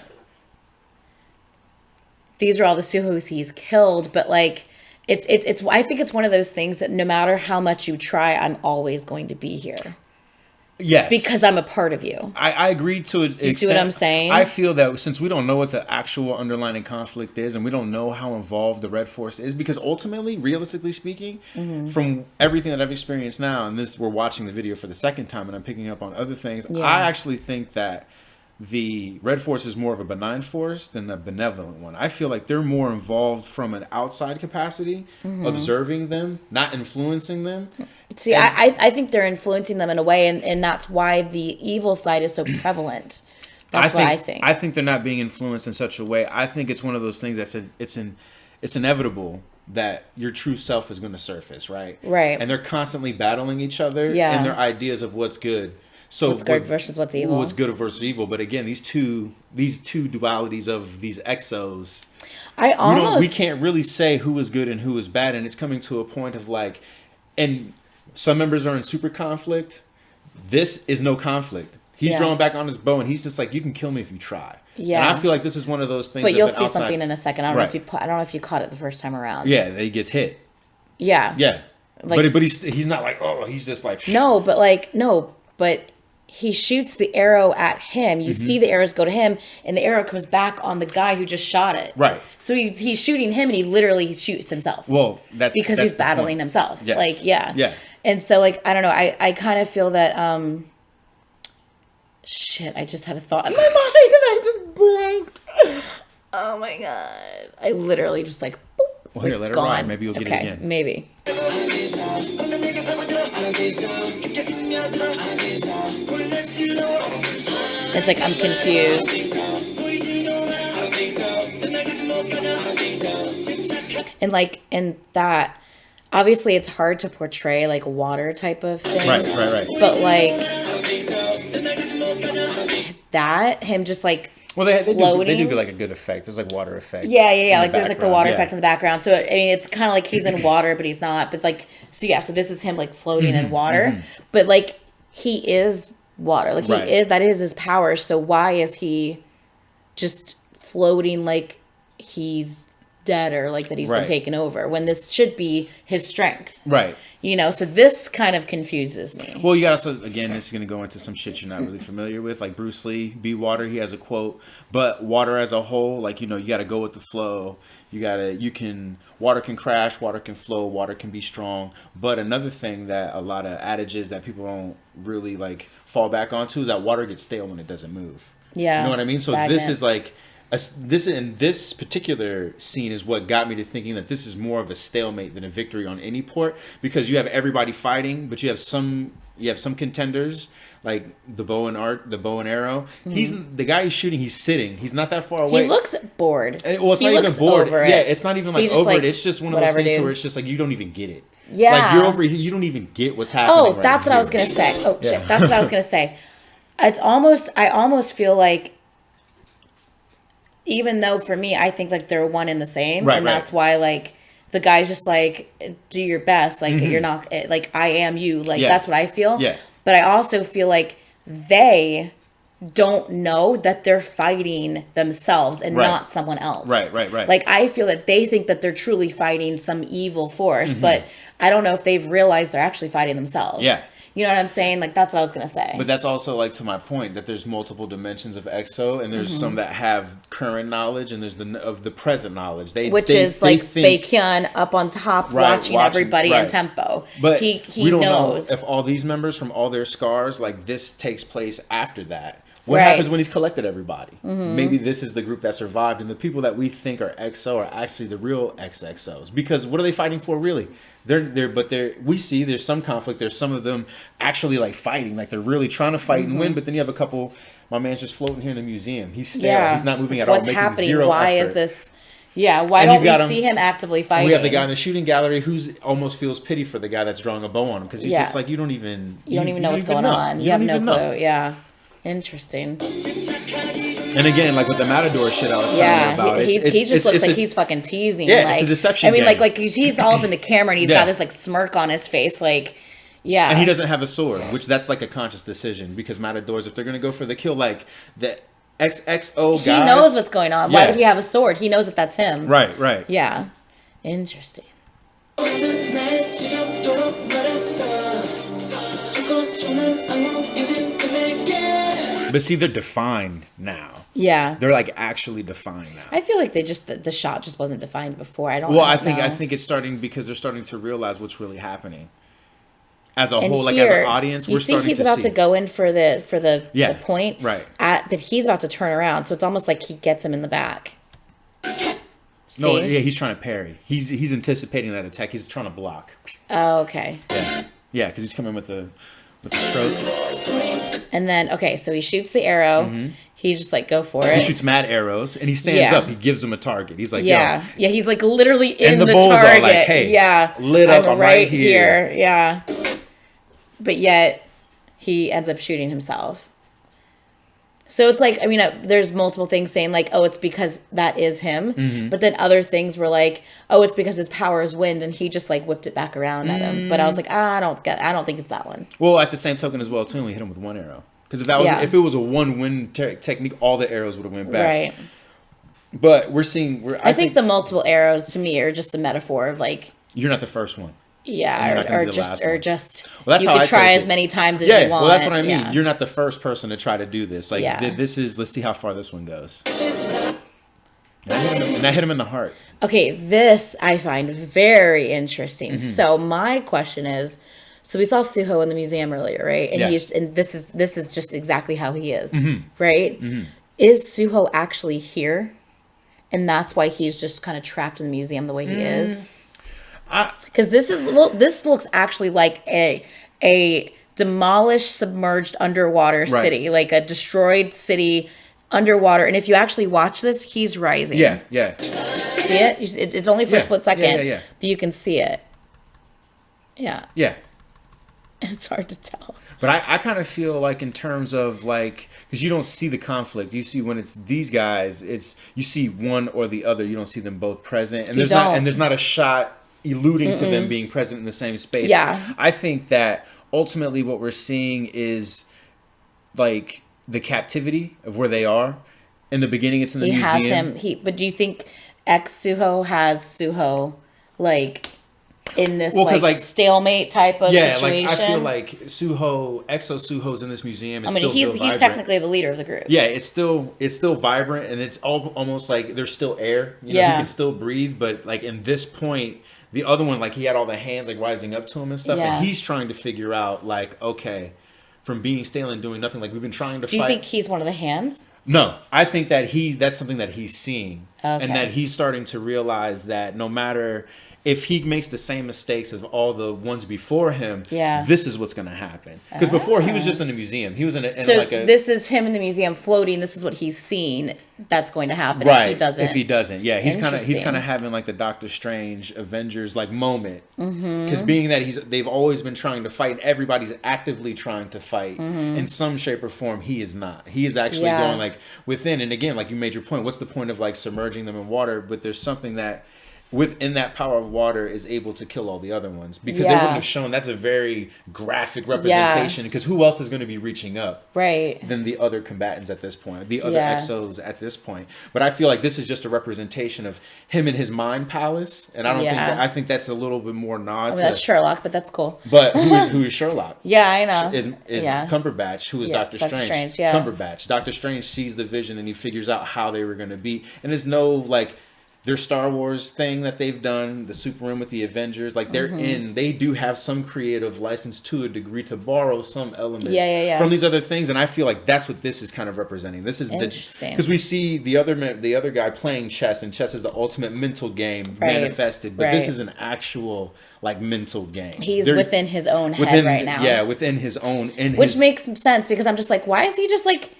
these are all the Suhos he's killed, but like it's I think it's one of those things that no matter how much you try, I'm always going to be here. Yes. Because I'm a part of you. I agree to it. You see what I'm saying? I feel that since we don't know what the actual underlying conflict is and we don't know how involved the Red Force is, because ultimately, realistically speaking, Mm-hmm. from everything that I've experienced now, and we're watching the video for the second time and I'm picking up on other things, Yeah. I actually think that the Red Force is more of a benign force than a benevolent one. I feel like they're more involved from an outside capacity, Mm-hmm. observing them, not influencing them. See, I think they're influencing them in a way, and that's why the evil side is so prevalent. That's what I think. I think they're not being influenced in such a way. I think it's one of those things it's inevitable that your true self is going to surface, right? Right. And they're constantly battling each other Yeah. and their ideas of what's good. So what's good versus what's evil. What's good versus evil. But again, these two dualities of these EXOs, we can't really say who is good and who is bad, and it's coming to a point of like, and some members are in super conflict. This is no conflict. He's drawing back on his bow, and he's just like, you can kill me if you try. Yeah, and I feel like this is one of those things. But you'll see something in a second. I don't know if you caught it the first time around. Yeah, that he gets hit. Yeah. Yeah. Like, but he's not like, oh, he's just like but he shoots the arrow at him. You see the arrows go to him, and the arrow comes back on the guy who just shot it. Right. So he's shooting him, and he literally shoots himself. Well, that's he's battling himself. Yes. Like, yeah. Yeah. And so, like, I don't know. I kind of feel that. Shit! I just had a thought in my mind, and I just blanked. Oh my god! I literally just like. Boop, well, here, let it ride. Maybe you'll get it again. Maybe. It's like I'm confused. And that obviously it's hard to portray like water type of thing. Right. But like that, him just like they do like a good effect. There's like water effect. Yeah. Like there's like the water effect in the background. So I mean, it's kind of like he's in water, but he's not. But like, so this is him like floating in water. But like he is water. Like that is his power. So why is he just floating like he's dead or like that he's been taken over when this should be his strength? Right. So this kind of confuses me. Well, you got also, again, this is going to go into some shit you're not really familiar with. Like Bruce Lee, be water, he has a quote. But water as a whole, like, you got to go with the flow. Water can crash, water can flow, water can be strong. But another thing that a lot of adages that people don't really, like, fall back onto is that water gets stale when it doesn't move. Yeah. You know what I mean? So stagnant. This is like... This particular scene is what got me to thinking that this is more of a stalemate than a victory on any port, because you have everybody fighting, but you have some contenders like the bow and arrow. He's the guy he's shooting. He's sitting. He's not that far away. He looks bored. Well, it's not even bored. Yeah, it's not even like over it. It's just one of those things where it's just like you don't even get it. Yeah, like you're over here. You don't even get what's happening. Oh, that's what I was gonna say. Oh shit, that's what I was gonna say. I almost feel like. Even though for me, I think like they're one and the same, that's why like the guy's just like, do your best, like you're not like I am you, like that's what I feel. Yeah. But I also feel like they don't know that they're fighting themselves and not someone else. Right. Like I feel that they think that they're truly fighting some evil force, but I don't know if they've realized they're actually fighting themselves. Yeah. You know what I'm saying? Like, that's what I was going to say. But that's also, like, to my point, that there's multiple dimensions of EXO, and there's some that have current knowledge, and there's the present knowledge. Which is, like, Baekhyun up on top watching everybody in tempo. But he we don't knows. know if all these members from all their scars, like, this takes place after that. What happens when he's collected everybody? Maybe this is the group that survived, and the people that we think are EXO are actually the real XXOs. Because what are they fighting for, really? We see there's some conflict. There's some of them actually like fighting, like they're really trying to fight and win. But then you have a couple. My man's just floating here in the museum. He's stale. Yeah. He's not moving at all. What's happening? Zero Why effort. Is this? Yeah. Why don't we see him actively fighting? We have the guy in the shooting gallery who's almost feels pity for the guy that's drawing a bow on him because he's just like you don't even know what's going on. You have no clue. Yeah. Interesting. And again, like with the Matador shit I was telling you about, he just looks like he's fucking teasing. Yeah, like, it's a deception. I mean, like he's all up in the camera and he's got this like smirk on his face, like, yeah. And he doesn't have a sword, which that's like a conscious decision because Matadors, if they're gonna go for the kill, like the XXO guys, he knows what's going on. Why would he have a sword? He knows that that's him. Right. Yeah. Interesting. But see, they're defined now. Yeah, they're like actually defined now. I feel like the shot just wasn't defined before. I think it's starting because they're starting to realize what's really happening. As a whole, like as an audience, we're starting to see. He's about to go in for the point, right? But he's about to turn around, so it's almost like he gets him in the back. See? No, yeah, he's trying to parry. He's anticipating that attack. He's trying to block. Oh, okay. Yeah, because he's coming with the stroke. And then, so he shoots the arrow. Mm-hmm. He's just like, go for it. He shoots mad arrows, and he stands up. He gives him a target. He's like, yeah, he's like literally in and the target. Are like, hey, yeah, lit up. I'm right here. Yeah, but yet he ends up shooting himself. So it's like, I mean, there's multiple things saying like, oh, it's because that is him. But then other things were like, oh, it's because his power is wind and he just like whipped it back around at him. But I was like, I don't think it's that one. Well, at the same token as well, too, only hit him with one arrow. Because if it was a one wind technique, all the arrows would have went back. Right. But we're seeing. I think the multiple arrows to me are just the metaphor of like, you're not the first one. Yeah, or just well, that's you how could I try take as it. many times as you want. Well, that's what I mean. Yeah. You're not the first person to try to do this. Like this is. Let's see how far this one goes. And that hit him in the heart. Okay, this I find very interesting. So my question is, so we saw Suho in the museum earlier, right? And this is just exactly how he is, right? Is Suho actually here, and that's why he's just kind of trapped in the museum the way he is? Because this looks actually like a demolished, submerged underwater city, like a destroyed city underwater. And if you actually watch this, he's rising. Yeah. See it? It's only for a split second, yeah. but you can see it. Yeah. Yeah. It's hard to tell. But I kind of feel like in terms of like, because you don't see the conflict. You see when it's these guys, you see one or the other. You don't see them both present, and there's not a shot alluding to them being present in the same space. Yeah. I think that ultimately what we're seeing is like the captivity of where they are. In the beginning, it's in the museum. He has him. But do you think Suho has Suho like in this like stalemate type of situation? Like I feel like EXO Suho's in this museum. It's he's technically the leader of the group. Yeah, it's still vibrant, and it's almost like there's still air. He can still breathe, but like in this point, the other one, like he had all the hands like rising up to him and stuff, and he's trying to figure out like, okay, from being stale and doing nothing, like we've been trying to fight. Do you think he's one of the hands? No, I think that that's something that he's seeing, and that he's starting to realize that no matter if he makes the same mistakes of all the ones before him, this is what's going to happen. Because before he was just in a museum, he was this is him in the museum floating. This is what he's seen. That's going to happen right, if he doesn't. Yeah, he's kind of having like the Doctor Strange Avengers like moment. Because being that they've always been trying to fight, and everybody's actively trying to fight in some shape or form. He is not. He is actually going like within. And again, like you made your point. What's the point of like submerging them in water? But there's something that within that power of water is able to kill all the other ones, because they wouldn't have shown. That's a very graphic representation, because who else is going to be reaching up than the other combatants at this point, the other EXOs at this point. But I feel like this is just a representation of him in his mind palace, and I don't I think that's a little bit more nod to that's Sherlock, but that's cool. But who is Sherlock? Yeah, I know. Is Cumberbatch, who is Doctor Strange. Cumberbatch. Doctor Strange sees the vision and he figures out how they were going to be, and there's no like their Star Wars thing that they've done, the Super Room with the Avengers, like they do have some creative license to a degree to borrow some elements from these other things, and I feel like that's what this is kind of representing. This is interesting, because we see the other guy playing chess, and chess is the ultimate mental game manifested, but this is an actual like mental game. He's within his own head right now. Yeah, within his own, which makes sense, because I'm just like, why is he just like?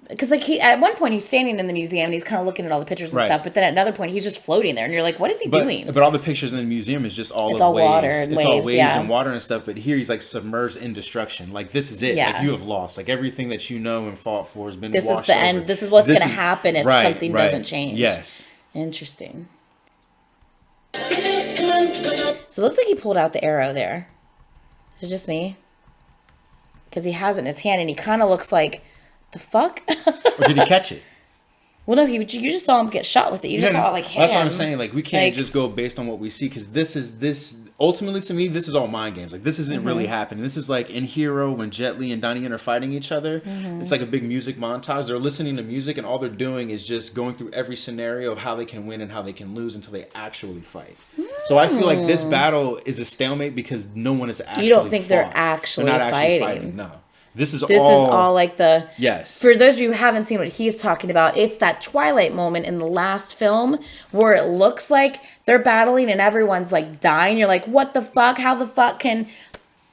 Because like at one point he's standing in the museum and he's kind of looking at all the pictures and stuff, but then at another point he's just floating there, and you're like, what is he doing? But all the pictures in the museum is just all waves. Water and it's waves, all waves and water and stuff. But here he's like submerged in destruction. Like this is it. Like you have lost. Like everything that you know and fought for has been. This washed is the over. end. This is what's going to happen if something doesn't change. Yes. Interesting. So it looks like he pulled out the arrow there. Is it just me? Because he has it in his hand, and he kind of looks like, the fuck? Or did he catch it? Well, no, you just saw him get shot with it. You just saw it like hit That's him. what I'm saying. Like we can't just go based on what we see, because this ultimately to me, this is all mind games. Like this isn't really happening. This is like in Hero when Jet Li and Donnie Yen are fighting each other. It's like a big music montage. They're listening to music, and all they're doing is just going through every scenario of how they can win and how they can lose until they actually fight. So I feel like this battle is a stalemate because no one is actually. You don't think they're actually fighting? No. This is all like the... Yes. For those of you who haven't seen what he's talking about, it's that Twilight moment in the last film where it looks like they're battling and everyone's like dying. You're like, what the fuck? How the fuck can...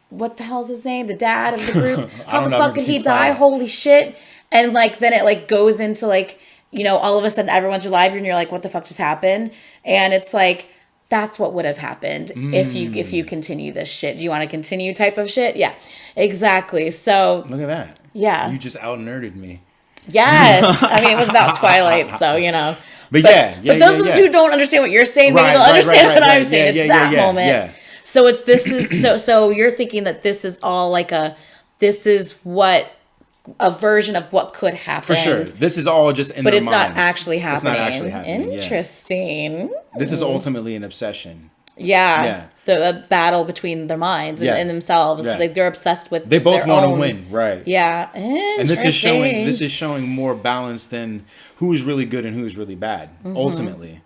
What the hell's his name? The dad of the group? How the fuck can he die? Holy shit. And like then it like goes into like, you know, all of a sudden everyone's alive and you're like, what the fuck just happened? And it's like... that's what would have happened if you continue this shit. Do you want to continue type of shit? Yeah, exactly. So Look at that. yeah, You just out nerded me. yes. I mean, it was about Twilight, so you know. But those of you who don't understand what you're saying, maybe they'll understand what I'm saying. It's that moment. Yeah. So so you're thinking that this is all like this is what a version of what could happen. For sure. This is all just in but their it's minds. not actually happening. It's not actually happening. Interesting. Yeah. This is ultimately an obsession. Yeah. The battle between their minds and themselves. Yeah. Like they're obsessed with They both want to own win, right? Yeah. And this is showing more balance than who is really good and who is really bad, ultimately.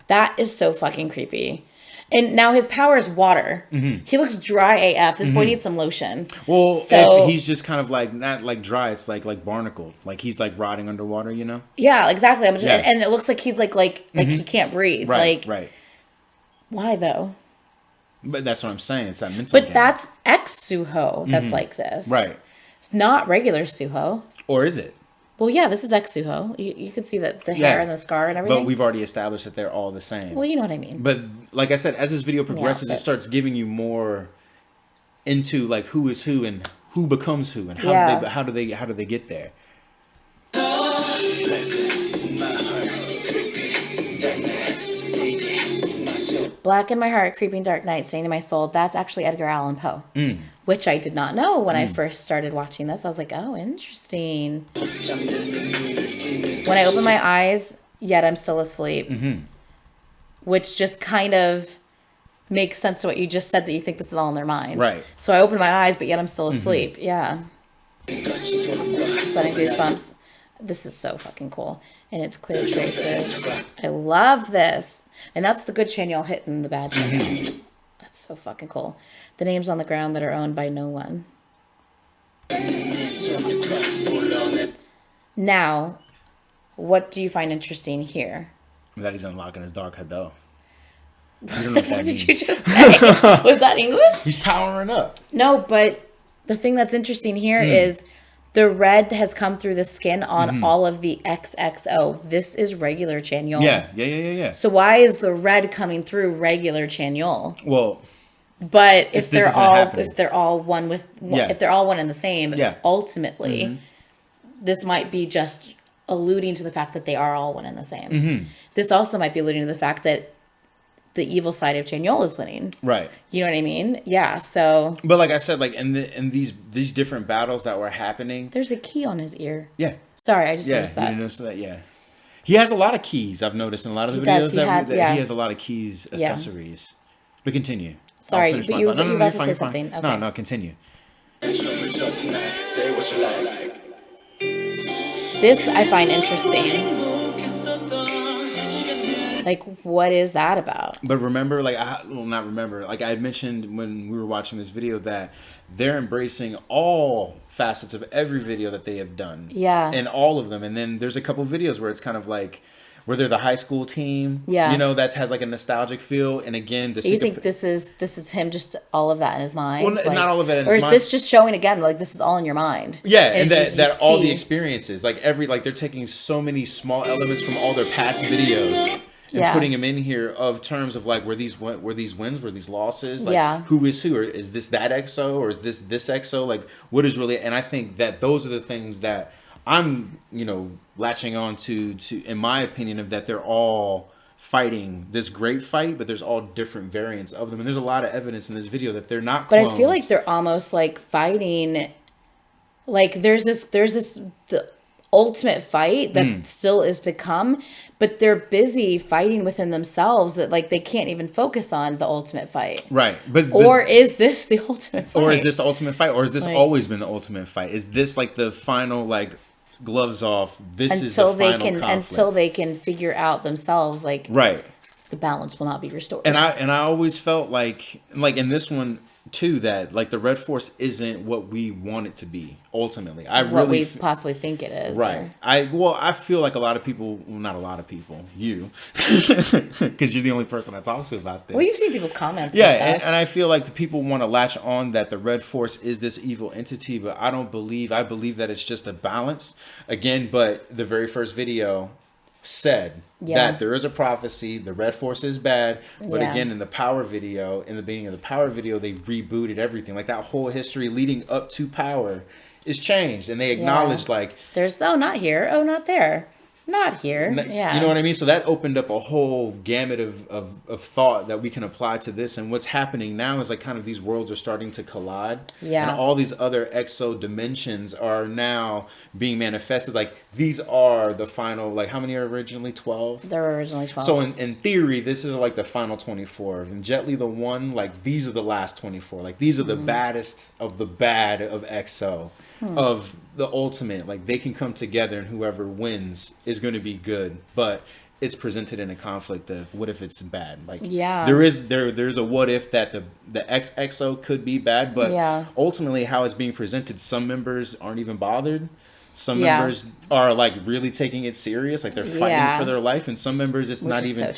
That is so fucking creepy. And now his power is water. He looks dry AF. This boy needs some lotion. Well, so, if he's just kind of like not like dry, it's like barnacled. Like he's like rotting underwater, you know? Yeah, exactly. And it looks like he's like he can't breathe. Right, like right. Why though? But that's what I'm saying. It's that mental But game. that's ex-Suho that's like this. Right. It's not regular Suho. Or is it? Well, yeah, this is ex-Suho. You can see the hair and the scar and everything. But we've already established that they're all the same. Well, you know what I mean. But like I said, as this video progresses, it starts giving you more into like who is who and who becomes who and how do they get there. Black in my heart, creeping dark night, staying in my soul. That's actually Edgar Allan Poe, which I did not know when I first started watching this. I was like, oh, interesting. When I open my eyes, yet I'm still asleep, which just kind of makes sense to what you just said, that you think this is all in their mind. Right. So I open my eyes, but yet I'm still asleep. Yeah. Sudden goosebumps. This is so fucking cool. And it's clear traces. I love this. And that's the good chain y'all hitting the bad chain. That's so fucking cool. The names on the ground that are owned by no one. Now, what do you find interesting here? That he's unlocking his dark Hado. What the fuck did you just say? Was that English? He's powering up. No, but the thing that's interesting here is the red has come through the skin on all of the XXO. This is regular Chanyol. Yeah. So why is the red coming through regular Chanyol? Well, but if they're all one and the same, ultimately, this might be just alluding to the fact that they are all one and the same. This also might be alluding to the fact that the evil side of Chanyol is winning. Right. You know what I mean? Yeah. So. But like I said, like in these different battles that were happening, there's a key on his ear. Yeah. Sorry, I just noticed that. You didn't notice that? Yeah. He has a lot of keys. I've noticed in a lot of the videos he has a lot of keys, accessories. But continue. Sorry, but you were about to say something. Okay. No, continue. This I find interesting. Like, what is that about? But remember, not remember. Like I had mentioned when we were watching this video that they're embracing all facets of every video that they have done. Yeah. And all of them. And then there's a couple videos where it's kind of like where they're the high school team. Yeah. You know, that has like a nostalgic feel. And again, you think this is him just all of that in his mind? Well, like, not all of it in his mind. Or is this just showing again, like this is all in your mind? Yeah, and that all the experiences, like they're taking so many small elements from all their past videos. And putting them in here of terms of like were these wins, were these losses, like who is who, or is this that EXO, or is this EXO, like what is really? And I think that those are the things that I'm latching on to in my opinion of that they're all fighting this great fight, but there's all different variants of them, and there's a lot of evidence in this video that they're not clones. But I feel like they're almost like fighting, like there's the ultimate fight that still is to come, but they're busy fighting within themselves that like they can't even focus on the ultimate fight. Right. But or is this the ultimate fight? Or is this the ultimate fight? Or has this always been the ultimate fight? Is this like the final like gloves off? This is the final conflict. Until they can figure out themselves like the balance will not be restored. And I always felt like in this one too that like the Red Force isn't what we want it to be ultimately. What we possibly think it is. Right. I feel like a lot of people, well, not a lot of people, you, because you're the only person I talk to about this. Well, you've seen people's comments. Yeah, and I feel like the people want to latch on that the Red Force is this evil entity, but I believe that it's just a balance again. But the very first video, said that there is a prophecy, the Red Force is bad, but Yeah. again, in the Power video, in the beginning of the Power video, they rebooted everything. Like that whole history leading up to Power is changed, and they acknowledged like there's not here, not there, not here. Yeah, you know what I mean? So that opened up a whole gamut of thought that we can apply to this. And what's happening now is like kind of these worlds are starting to collide. Yeah. And all these other EXO dimensions are now being manifested. Like these are the final, like how many are originally? 12? There were originally 12. So in theory, this is like the final 24. And Jet Li the one, like these are the last 24. Like these are the baddest of the bad of EXO. Of the ultimate, like they can come together and whoever wins is going to be good, but it's presented in a conflict of what if it's bad. Like there's a what if that the XXO could be bad, but ultimately how it's being presented, some members aren't even bothered. Some members are like really taking it serious, like they're fighting for their life, and some members it's not even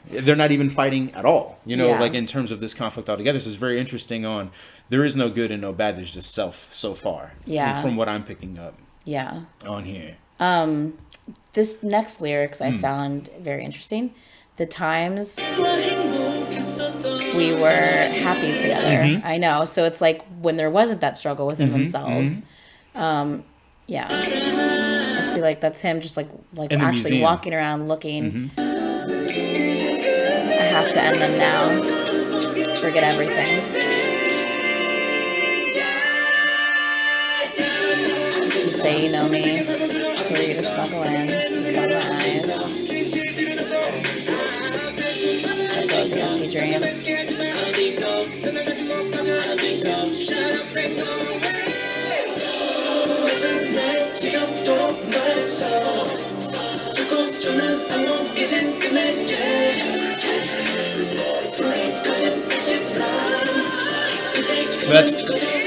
they're not even fighting at all, you know, like in terms of this conflict altogether. So it's very interesting on there is no good and no bad, there's just self so far from what I'm picking up on here. This next lyrics I found very interesting. The times we were happy together. I know, so it's like when there wasn't that struggle within themselves. Yeah. Let's see, like that's him just like actually museum. Walking around looking. I have to end them now. Forget everything. You say you know me. For you to snuggle in. Close my eyes. Those yucky dreams.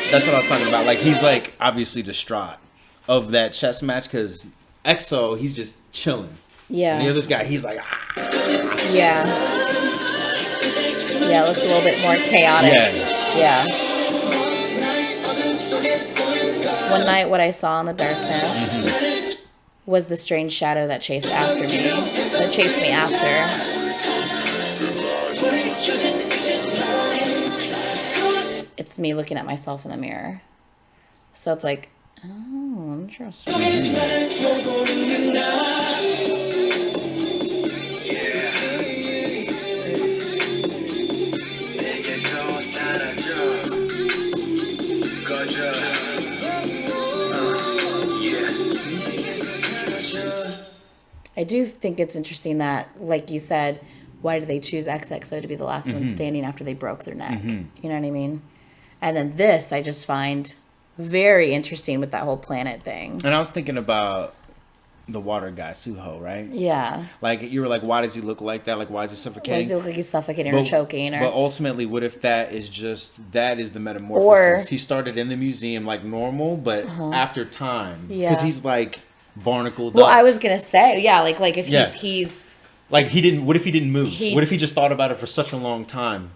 That's what I was talking about. Like he's like obviously distraught of that chess match because EXO he's just chilling. Yeah. And the other guy he's like Yeah. Yeah, it looks a little bit more chaotic. Yeah. One night, what I saw in the darkness was the strange shadow that chased after me. That chased me after. It's me looking at myself in the mirror. So it's like, oh, interesting. I do think it's interesting that, like you said, why did they choose XXO to be the last one standing after they broke their neck? You know what I mean? And then this I just find very interesting with that whole planet thing. And I was thinking about the water guy, Suho, right? Yeah. Like you were like, why does he look like that? Like why is he suffocating? Why does he look like he's suffocating or choking? Or... But ultimately, what if that is the metamorphosis? He started in the museum like normal, but after time, because he's like barnacled up. I was gonna say, like if he's like he didn't. What if he didn't move? What if he just thought about it for such a long time?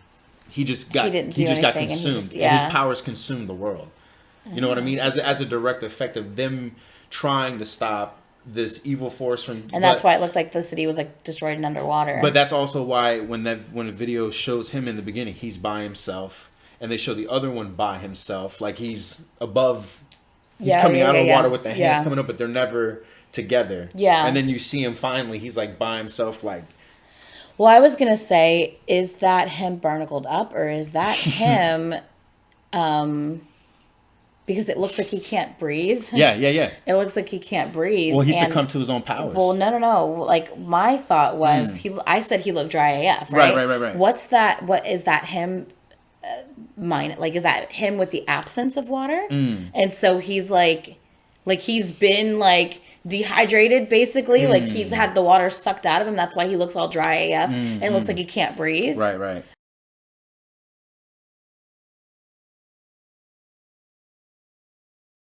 He just got consumed, and his powers consumed the world. You know what I mean? As a direct effect of them trying to stop this evil force from, and that's why it looked like the city was like destroyed and underwater. But that's also why when the video shows him in the beginning, he's by himself, and they show the other one by himself, like he's above. He's coming out of the water with the hands coming up, but they're never together. Yeah. And then you see him finally, he's like by himself, like. Well, I was going to say, is that him barnacled up or is that him, because it looks like he can't breathe. Yeah. It looks like he can't breathe. Well, he succumbed to his own powers. Well, no. Like my thought was, I said he looked dry AF, right? Right. What's that? What is that him? Like is that him with the absence of water? And so he's like he's been like dehydrated basically, like he's had the water sucked out of him, that's why he looks all dry AF and it looks like he can't breathe. Right.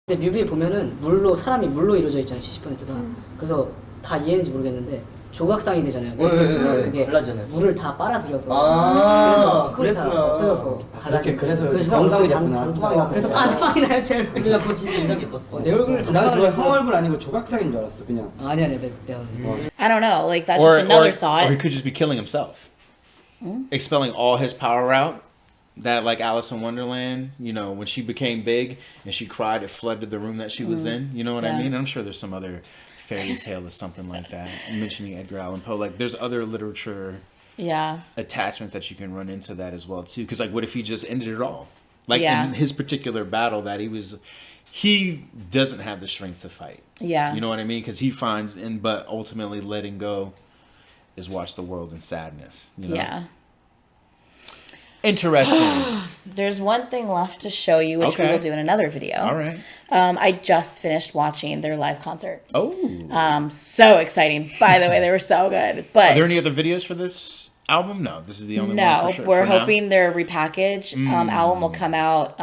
근데 뮤비에 보면은 사람이 물로 이루어져 있잖아요, 70%가. 그래서 다 이해했는지 모르겠는데 조각상이 되잖아요. 네, 그게 달라지잖아요. 물을 다 빨아들여서 아, 그래서 그게 다 그랬구나. 없어져서 그렇게 그래서 그래서 영상이 단- 됐구나. 단방이 나. 그래서 반방이 나요 제일. 근데 나 그거 진짜 인상 깊었어. 내 얼굴 나는 그거 형 얼굴 아니고 조각상인 줄 알았어 그냥. 아니 내가 I don't know. Like that's just another thought. Or he could just be killing himself, expelling all his power out. That like Alice in Wonderland, you know, when she became big and she cried, it flooded the room that she was in. You know what Yeah. I mean? I'm sure there's some other fairy tale or something like that. Mentioning Edgar Allan Poe, like there's other literature Yeah. attachments that you can run into that as well too. Because like, what if he just ended it all? Like Yeah. in his particular battle, that he doesn't have the strength to fight. Yeah. You know what I mean? Because he finds, but ultimately letting go is watch the world in sadness. You know? Yeah. Interesting. There's one thing left to show you, which we Okay. will do in another video. All right. I just finished watching their live concert. Oh. So exciting. By the way, they were so good. But Are there any other videos for this album? No, this is the only one no, for sure. we're for now? hoping their repackaged album will come out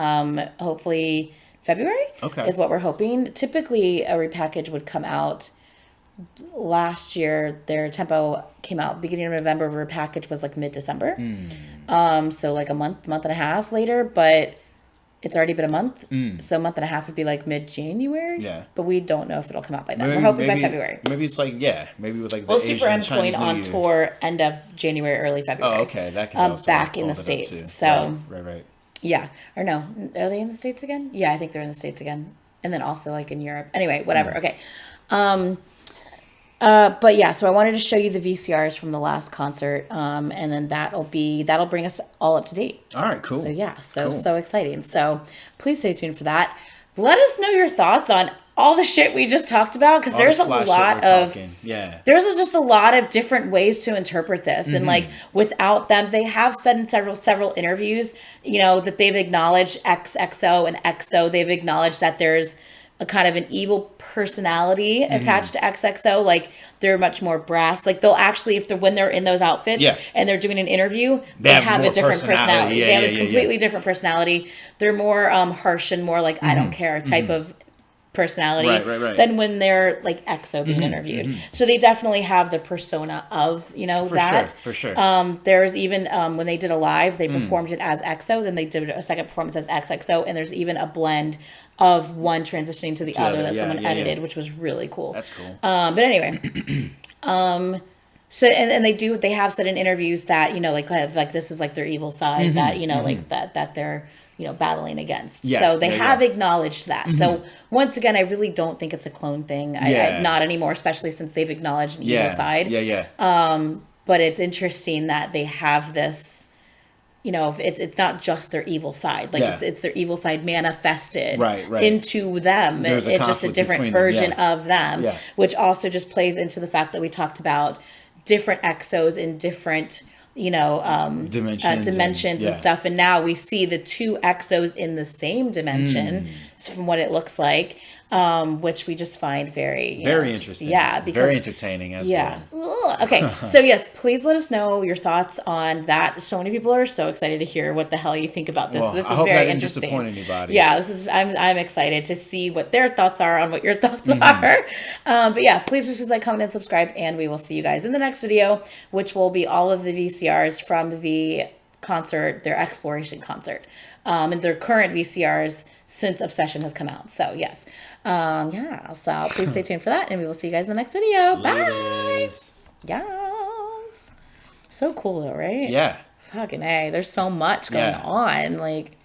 hopefully February. Okay. Is what we're hoping. Typically, a repackage would come out. Last year, their Tempo came out beginning of November. Repackage was like mid-December. So like a month and a half later, but it's already been a month. So a month and a half would be like mid-January. Yeah. But we don't know if it'll come out by then. We're hoping by February. Maybe it's like, maybe with like the Well, Asian Super M's Chinese going New on Year. tour end of January, early February. Oh, okay. That can also back in the hold it up, States. too. So Right. yeah, or no, are they in the States again? Yeah, I think they're in the States again, and then also like in Europe. Anyway, whatever. Okay. But yeah, so I wanted to show you the VCRs from the last concert, and then that'll bring us all up to date. All right, cool. So yeah, Cool. so exciting. So please stay tuned for that. Let us know your thoughts on all the shit we just talked about, because All there's this a flash shit lot we're of talking. Yeah. there's just a lot of different ways to interpret this. And like without them, they have said in several interviews, you know, that they've acknowledged XXO and EXO. They've acknowledged that there's a kind of an evil personality attached to XXO. Like they're much more brass. Like they'll actually, when they're in those outfits Yeah. and they're doing an interview, They they have have a more different personality. Yeah, they have yeah, a yeah, completely different personality. They're more harsh and more like I don't care type of personality Right. than when they're like EXO being interviewed. So they definitely have the persona of, you know, For sure. There's even when they did a live, they performed it as EXO, then they did a second performance as XXO, and there's even a blend of one transitioning to the other other, that yeah, someone yeah, edited, yeah. which was really cool. That's cool. But anyway, so and they have said in interviews that, you know, like kind of like this is like their evil side that, you know, like that they're, you know, battling against. Yeah, So they yeah, have yeah. acknowledged that. So once again, I really don't think it's a clone thing. Yeah. Not anymore, especially since they've acknowledged an evil side. Yeah. But it's interesting that they have this, you know, it's not just their evil side. Like Yeah. it's their evil side manifested Right. into them. There's a It's just a conflict different between them, version yeah. of them, Yeah. which also just plays into the fact that we talked about different exos in different, you know, dimensions and stuff. And now we see the two exos in the same dimension from what it looks like, which we just find very Interesting. because very entertaining as well. Ugh. Okay, so yes, please let us know your thoughts on that. So many people are so excited to hear what the hell you think about this. Well, This I is hope that very didn't interesting. disappoint anybody. Yeah, I'm excited to see what their thoughts are on what your thoughts are. But yeah, please like, comment, and subscribe, and we will see you guys in the next video, which will be all of the VCRs from the concert, their exploration concert, and their current VCRs since Obsession has come out. So yes, so please stay tuned for that, and we will see you guys in the next video. Bye. Laters. Yes. So cool though, right? Yeah. Fucking A. There's so much going Yeah. on. Like,